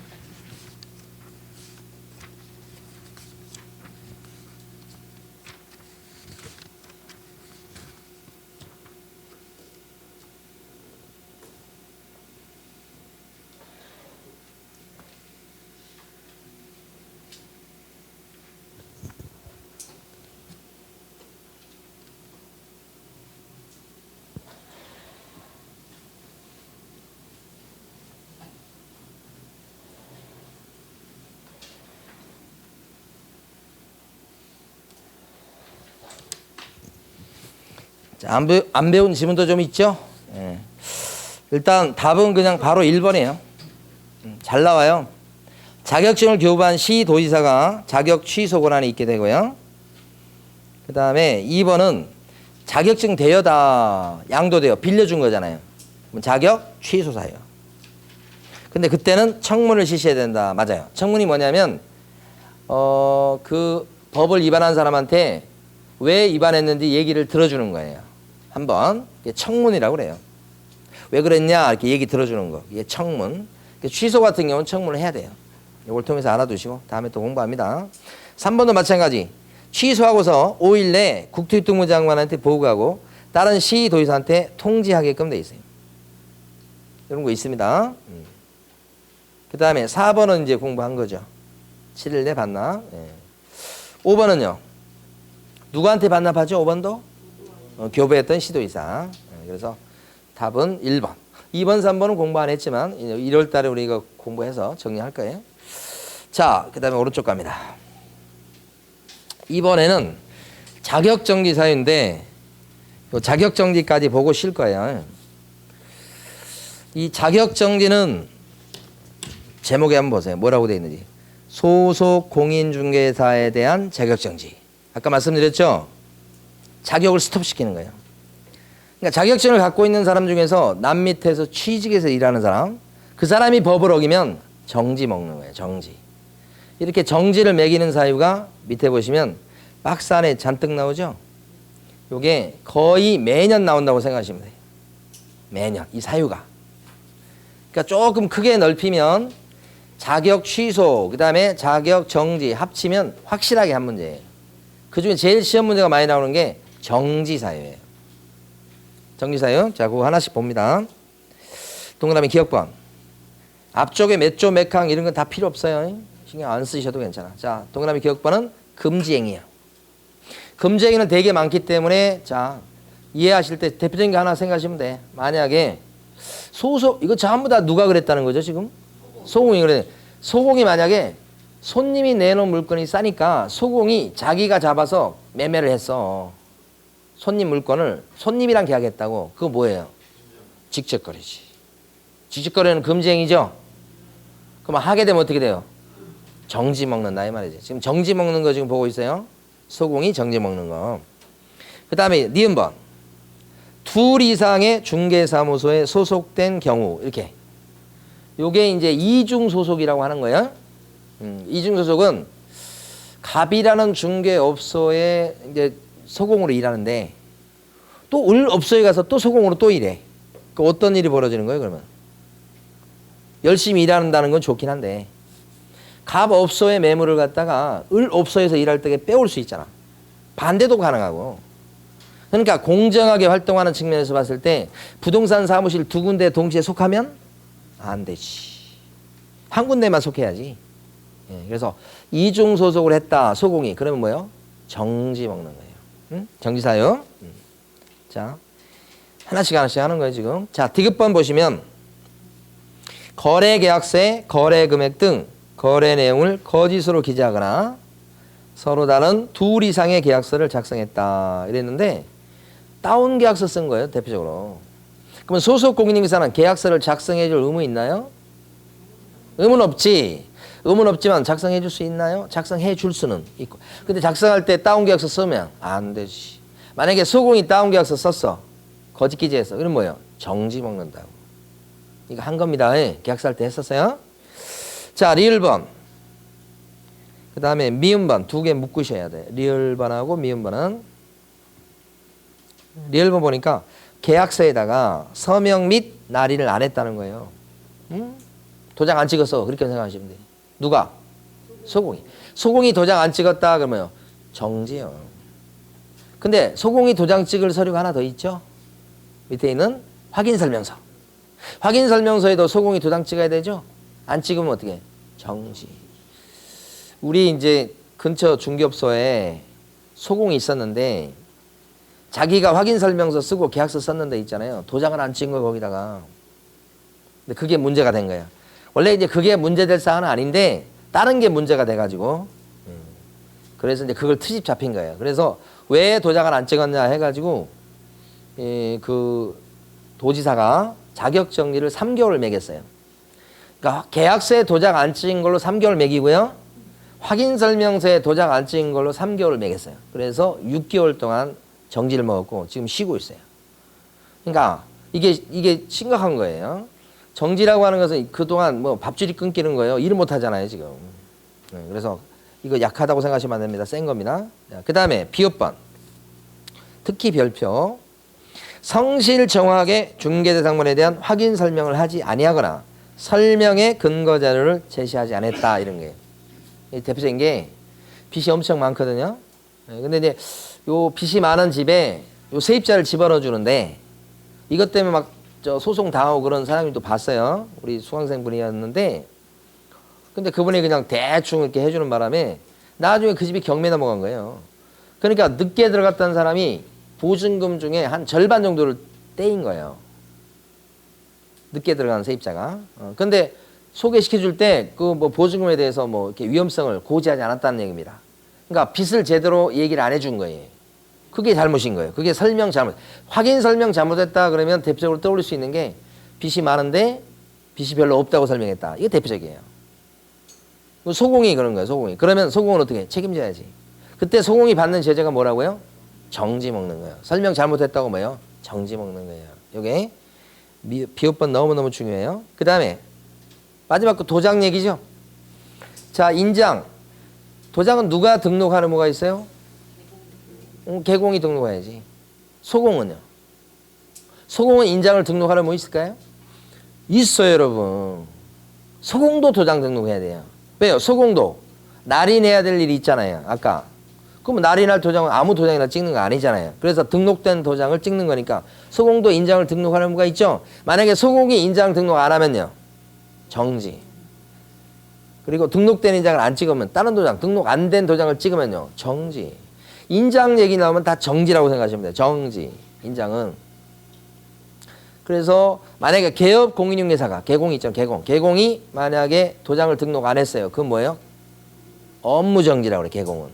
자, 안 배운 지문도 좀 있죠? 예. 일단 답은 그냥 바로 1번이에요. 잘 나와요. 자격증을 교부한 시도지사가 자격 취소 권한이 있게 되고요. 그 다음에 2번은 자격증 대여다 양도되어 빌려준 거잖아요. 그럼 자격 취소 사유. 근데 그때는 청문을 실시해야 된다. 맞아요. 청문이 뭐냐면 그 법을 위반한 사람한테 왜 위반했는지 얘기를 들어주는 거예요. 한번 청문이라고 그래요. 왜 그랬냐 이렇게 얘기 들어주는 거. 이게 청문. 취소 같은 경우는 청문을 해야 돼요. 이걸 통해서 알아두시고 다음에 또 공부합니다. 3번도 마찬가지. 취소하고서 5일 내에 국토교통부 장관한테 보고하고 다른 시도지사한테 통지하게끔 돼 있어요. 이런 거 있습니다. 그 다음에 4번은 이제 공부한 거죠. 7일 내 반납. 5번은요. 누구한테 반납하죠? 5번도? 교부했던 시도지사. 그래서 답은 1번. 2번, 3번은 공부 안 했지만 1월 달에 우리가 공부해서 정리할 거예요. 자, 그 다음에 오른쪽 갑니다. 이번에는 자격정지 사유인데 자격정지까지 보고 쉴 거예요. 이 자격정지는 제목에 한번 보세요. 뭐라고 되어 있는지. 소속 공인중개사에 대한 자격정지. 아까 말씀드렸죠? 자격을 스톱시키는 거예요. 그러니까 자격증을 갖고 있는 사람 중에서 남 밑에서 취직해서 일하는 사람, 그 사람이 법을 어기면 정지 먹는 거예요. 정지. 이렇게 정지를 매기는 사유가 밑에 보시면 박스 안에 잔뜩 나오죠? 이게 거의 매년 나온다고 생각하시면 돼요. 매년 이 사유가. 그러니까 조금 크게 넓히면 자격 취소, 그 다음에 자격 정지 합치면 확실하게 한 문제예요. 그중에 제일 시험 문제가 많이 나오는 게 정지 사유예요. 정지 사유. 자, 그거 하나씩 봅니다. 동그라미 기억번. 앞쪽에 몇 조, 몇 항 이런 건 다 필요 없어요. 신경 안 쓰셔도 괜찮아. 자, 동그라미 기억번은 금지행위예요. 금지행위는 되게 많기 때문에 자, 이해하실 때 대표적인 거 하나 생각하시면 돼. 만약에 소속, 이거 전부 다 누가 그랬다는 거죠, 지금? 소공이 그래. 소공이 만약에 손님이 내놓은 물건이 싸니까 소공이 자기가 잡아서 매매를 했어. 손님 물건을 손님이랑 계약했다고. 그거 뭐예요? 직접거래지. 직접거래는 금지행위죠? 그럼 하게 되면 어떻게 돼요? 정지 먹는다 이 말이지. 지금 정지 먹는 거 지금 보고 있어요. 소공이 정지 먹는 거. 그 다음에 니은번. 둘 이상의 중개사무소에 소속된 경우 이렇게. 요게 이제 이중 소속이라고 하는 거예요. 이중 소속은 갑이라는 중개업소에 이제 소공으로 일하는데 또 을 업소에 가서 또 소공으로 또 일해. 그 어떤 일이 벌어지는 거예요, 그러면? 열심히 일한다는 건 좋긴 한데 갑 업소의 매물을 갖다가 을 업소에서 일할 때 빼올 수 있잖아. 반대도 가능하고. 그러니까 공정하게 활동하는 측면에서 봤을 때 부동산 사무실 두 군데 동시에 속하면 안 되지. 한 군데만 속해야지. 그래서 이중 소속을 했다, 소공이. 그러면 뭐예요? 정지 먹는 거예요. 응? 정지사유. 자, 하나씩 하는 거예요, 지금. 자, 디귿번 보시면 거래계약서에 거래금액 등 거래 내용을 거짓으로 기재하거나 서로 다른 둘 이상의 계약서를 작성했다 이랬는데 다운계약서 쓴 거예요, 대표적으로. 그러면 소속 공인중개사는 계약서를 작성해 줄 의무 있나요? 의무는 없지. 의무는 없지만 작성해 줄 수 있나요? 작성해 줄 수는 있고. 근데 작성할 때 다운계약서 쓰면 안 되지. 만약에 소공이 다운계약서 썼어. 거짓 기재했어. 그럼 뭐예요? 정지 먹는다고. 이거 한 겁니다. 계약서 할 때 했었어요. 자, 리을번. 그 다음에 미음번. 두 개 묶으셔야 돼. 리을번하고 미음번은. 리을번 보니까 계약서에다가 서명 및 날인을 안 했다는 거예요. 도장 안 찍었어. 그렇게 생각하시면 돼요. 누가? 소공이. 소공이 도장 안 찍었다 그러면 정지요. 근데 소공이 도장 찍을 서류가 하나 더 있죠. 밑에 있는 확인설명서. 확인설명서에도 소공이 도장 찍어야 되죠. 안 찍으면 어떻게? 정지. 우리 이제 근처 중개업소에 소공이 있었는데 자기가 확인설명서 쓰고 계약서 썼는데 있잖아요. 도장을 안 찍은 거 거기다가. 근데 그게 문제가 된 거예요. 원래 이제 그게 문제될 사안은 아닌데 다른 게 문제가 돼가지고 그래서 이제 그걸 트집 잡힌 거예요. 그래서 왜 도장을 안 찍었냐 해가지고 그 도지사가 자격정지를 3개월 매겼어요. 그러니까 계약서에 도장 안 찍은 걸로 3개월 매기고요. 확인설명서에 도장 안 찍은 걸로 3개월 매겼어요. 그래서 6개월 동안 정지를 먹었고 지금 쉬고 있어요. 그러니까 이게 심각한 거예요. 정지라고 하는 것은 그동안 뭐 밥줄이 끊기는 거예요. 일을 못 하잖아요, 지금. 그래서 이거 약하다고 생각하시면 안 됩니다. 센 겁니다. 그 다음에 비읍번. 특히 별표. 성실 정확하게 중개대상물에 대한 확인 설명을 하지 아니하거나 설명의 근거 자료를 제시하지 않았다. 이런 거예요. 대표적인 게 빚이 엄청 많거든요. 근데 이제 요 빚이 많은 집에 요 세입자를 집어넣어 주는데 이것 때문에 막 소송 당하고 그런 사람들도 봤어요. 우리 수강생분이었는데 근데 그분이 그냥 대충 이렇게 해주는 바람에 나중에 그 집이 경매 넘어간 거예요. 그러니까 늦게 들어갔던 사람이 보증금 중에 한 절반 정도를 떼인 거예요. 늦게 들어간 세입자가. 근데 소개시켜줄 때 그 뭐 보증금에 대해서 뭐 이렇게 위험성을 고지하지 않았다는 얘기입니다. 그러니까 빚을 제대로 얘기를 안 해준 거예요. 그게 잘못인 거예요. 그게 설명 잘못. 확인 설명 잘못했다 그러면 대표적으로 떠올릴 수 있는 게 빚이 많은데 빚이 별로 없다고 설명했다. 이게 대표적이에요. 소공이 그런 거예요. 소공이. 그러면 소공은 어떻게 해? 책임져야지. 그때 소공이 받는 제재가 뭐라고요? 정지 먹는 거예요. 설명 잘못했다고 뭐예요? 정지 먹는 거예요. 이게 비읍번 너무너무 중요해요. 그 다음에 마지막 거 도장 얘기죠. 자, 인장. 도장은 누가 등록하는 뭐가 있어요? 개공이 등록해야지. 소공은요? 소공은 인장을 등록하는 뭐 있을까요? 있어요, 여러분. 소공도 도장 등록해야 돼요. 왜요? 소공도 날인해야 될 일이 있잖아요. 아까. 그럼 날인할 도장은 아무 도장이나 찍는 거 아니잖아요. 그래서 등록된 도장을 찍는 거니까 소공도 인장을 등록하는 뭐가 있죠. 만약에 소공이 인장 등록 안 하면요. 정지. 그리고 등록된 인장을 안 찍으면 다른 도장, 등록 안 된 도장을 찍으면요. 정지. 인장 얘기 나오면 다 정지라고 생각하시면 돼요. 정지. 인장은. 그래서 만약에 개업 공인중개사가 개공이 있죠. 개공이 만약에 도장을 등록 안 했어요. 그건 뭐예요? 업무정지라고 그래. 개공은.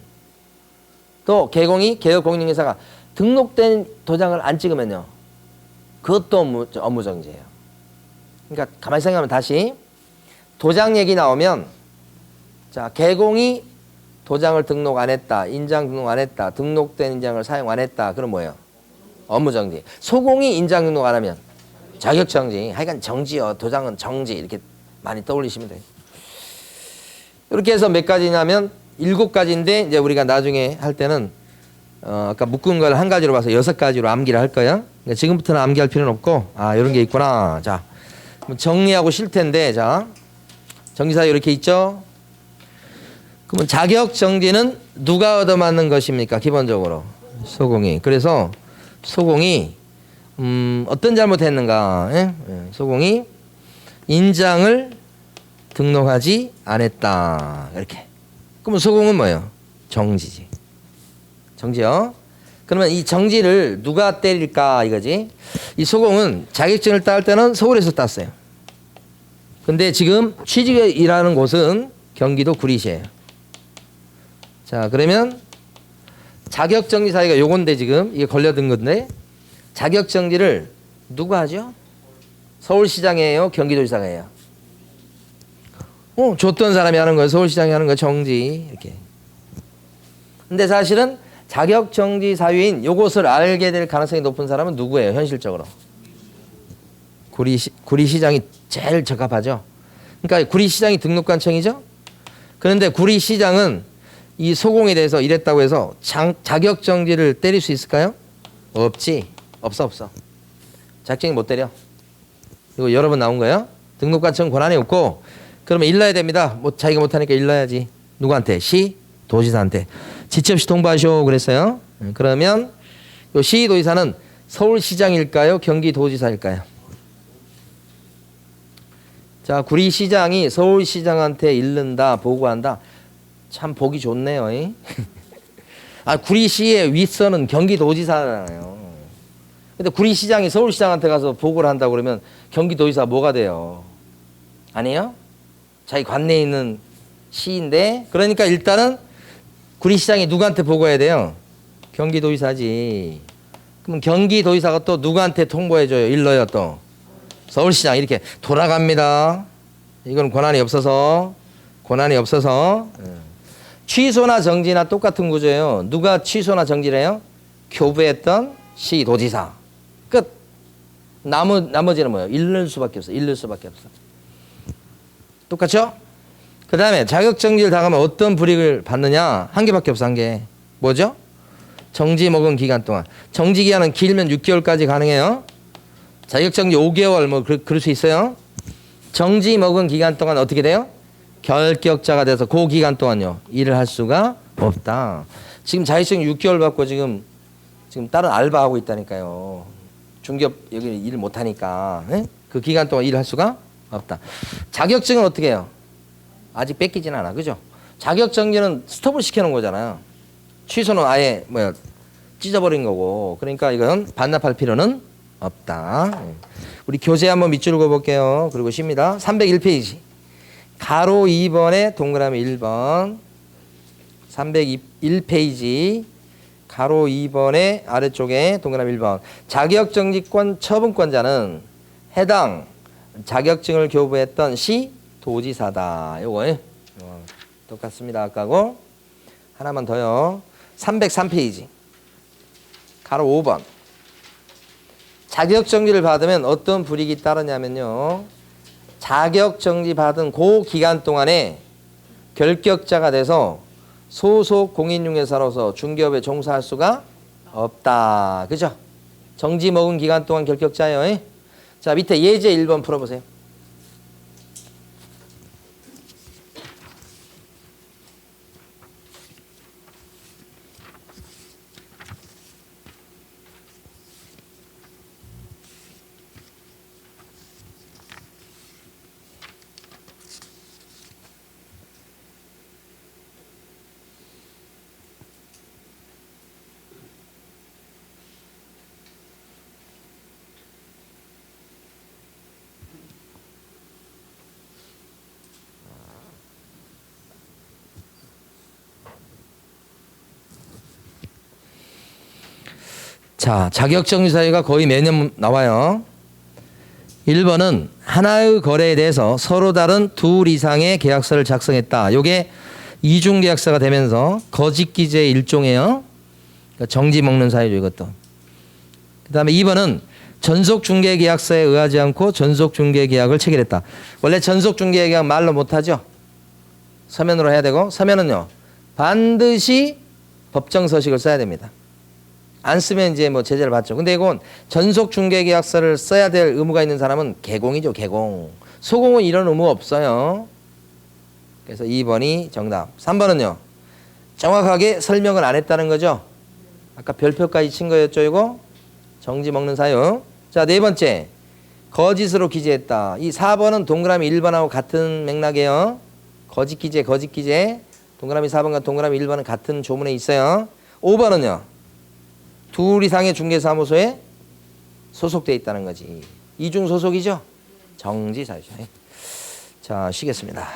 또 개공이 개업 공인중개사가 등록된 도장을 안 찍으면요. 그것도 업무정지예요. 그러니까 가만히 생각하면 다시 도장 얘기 나오면 자 개공이 도장을 등록 안 했다. 인장 등록 안 했다. 등록된 인장을 사용 안 했다. 그럼 뭐예요? 업무정지. 소공이 인장 등록 안 하면 자격정지. 하여간 정지요. 도장은 정지. 이렇게 많이 떠올리시면 돼요. 이렇게 해서 몇 가지냐면 7가지인데 이제 우리가 나중에 할 때는 아까 묶은 걸 한 가지로 봐서 6가지로 암기를 할 거예요. 그러니까 지금부터는 암기할 필요는 없고 이런 게 있구나. 자, 정리하고 쉴 텐데 자 정지사유 이렇게 있죠. 그러면 자격정지는 누가 얻어맞는 것입니까? 기본적으로 소공이. 그래서 소공이 어떤 잘못했는가? 예? 소공이 인장을 등록하지 않았다. 이렇게. 그러면 소공은 뭐예요? 정지지. 정지요. 그러면 이 정지를 누가 때릴까 이거지. 이 소공은 자격증을 딸 때는 서울에서 땄어요. 근데 지금 취직이라는 곳은 경기도 구리시예요. 자, 그러면 자격정지 사유가 요건데 지금 이게 걸려든 건데 자격정지를 누가 하죠? 서울시장이에요? 경기도지사가 해요? 줬던 사람이 하는 거예요. 서울시장이 하는 거 정지 이렇게. 근데 사실은 자격정지 사유인 요것을 알게 될 가능성이 높은 사람은 누구예요? 현실적으로. 구리시장이 제일 적합하죠. 그러니까 구리시장이 등록관청이죠. 그런데 구리시장은 이 소공에 대해서 이랬다고 해서 자격정지를 때릴 수 있을까요? 없지. 없어. 자격정지 못 때려. 이거 여러 번 나온 거예요. 등록관청 권한이 없고 그러면 일러야 됩니다. 뭐 자기가 못하니까 일러야지. 누구한테? 시, 도지사한테. 지체 없이 통보하시오 그랬어요. 그러면 요 시, 도지사는 서울시장일까요? 경기도지사일까요? 자, 구리시장이 서울시장한테 일른다, 보고한다. 참 보기 좋네요. 구리시의 윗선은 경기도지사잖아요. 근데 구리시장이 서울시장한테 가서 보고를 한다고 그러면 경기도지사 뭐가 돼요? 아니에요? 자기 관내에 있는 시인데 그러니까 일단은 구리시장이 누구한테 보고해야 돼요? 경기도지사지. 그럼 경기도지사가 또 누구한테 통보해줘요? 일러요 또? 서울시장 이렇게 돌아갑니다. 이건 권한이 없어서 취소나 정지나 똑같은 구조예요. 누가 취소나 정지를 해요? 교부했던 시도지사. 끝. 나머지는 뭐예요? 잃을 수밖에 없어. 똑같죠? 그 다음에 자격정지를 당하면 어떤 불이익을 받느냐? 한 개밖에 없어, 한 개. 뭐죠? 정지 먹은 기간 동안. 정지 기간은 길면 6개월까지 가능해요. 자격정지 5개월 뭐 그럴 수 있어요. 정지 먹은 기간 동안 어떻게 돼요? 결격자가 돼서 그 기간 동안요 일을 할 수가 없다. 지금 자격증 6개월 받고 지금 다른 알바하고 있다니까요. 중기업 여기 일을 못하니까 그 기간 동안 일을 할 수가 없다. 자격증은 어떻게 해요? 아직 뺏기진 않아, 그죠? 자격정지는 스톱을 시켜놓은 거잖아요. 취소는 아예 찢어버린 거고. 그러니까 이건 반납할 필요는 없다. 우리 교재 한번 밑줄 그어볼게요. 그리고 쉽니다. 301페이지. 가로 2번에 동그라미 1번. 301페이지. 가로 2번의 아래쪽에 동그라미 1번. 자격정지권 처분권자는 해당 자격증을 교부했던 시 도지사다. 요거 똑같습니다. 아까고. 하나만 더요. 303페이지. 가로 5번. 자격정지를 받으면 어떤 불이익이 따르냐면요. 자격정지 받은 그 기간 동안에 결격자가 돼서 소속 공인중개사로서 중개업에 종사할 수가 없다. 그죠? 정지 먹은 기간 동안 결격자예요. 자, 밑에 예제 1번 풀어보세요. 자, 자격정지 사유가 거의 매년 나와요. 1번은 하나의 거래에 대해서 서로 다른 둘 이상의 계약서를 작성했다. 요게 이중계약서가 되면서 거짓기재의 일종이에요. 그러니까 정지 먹는 사유죠, 이것도. 그 다음에 2번은 전속중개계약서에 의하지 않고 전속중개계약을 체결했다. 원래 전속중개계약 말로 못하죠. 서면으로 해야 되고, 서면은요 반드시 법정서식을 써야 됩니다. 안 쓰면 이제 뭐 제재를 받죠. 근데 이건 전속중개계약서를 써야 될 의무가 있는 사람은 개공이죠, 개공. 소공은 이런 의무 없어요. 그래서 2번이 정답. 3번은요 정확하게 설명을 안 했다는 거죠. 아까 별표까지 친 거였죠, 이거. 정지 먹는 사유. 자, 네 번째. 거짓으로 기재했다. 이 4번은 동그라미 1번하고 같은 맥락이에요. 거짓기재. 동그라미 4번과 동그라미 1번은 같은 조문에 있어요. 5번은요. 둘 이상의 중개사무소에 소속돼 있다는 거지. 이중 소속이죠. 정지 사유죠. 자, 쉬겠습니다.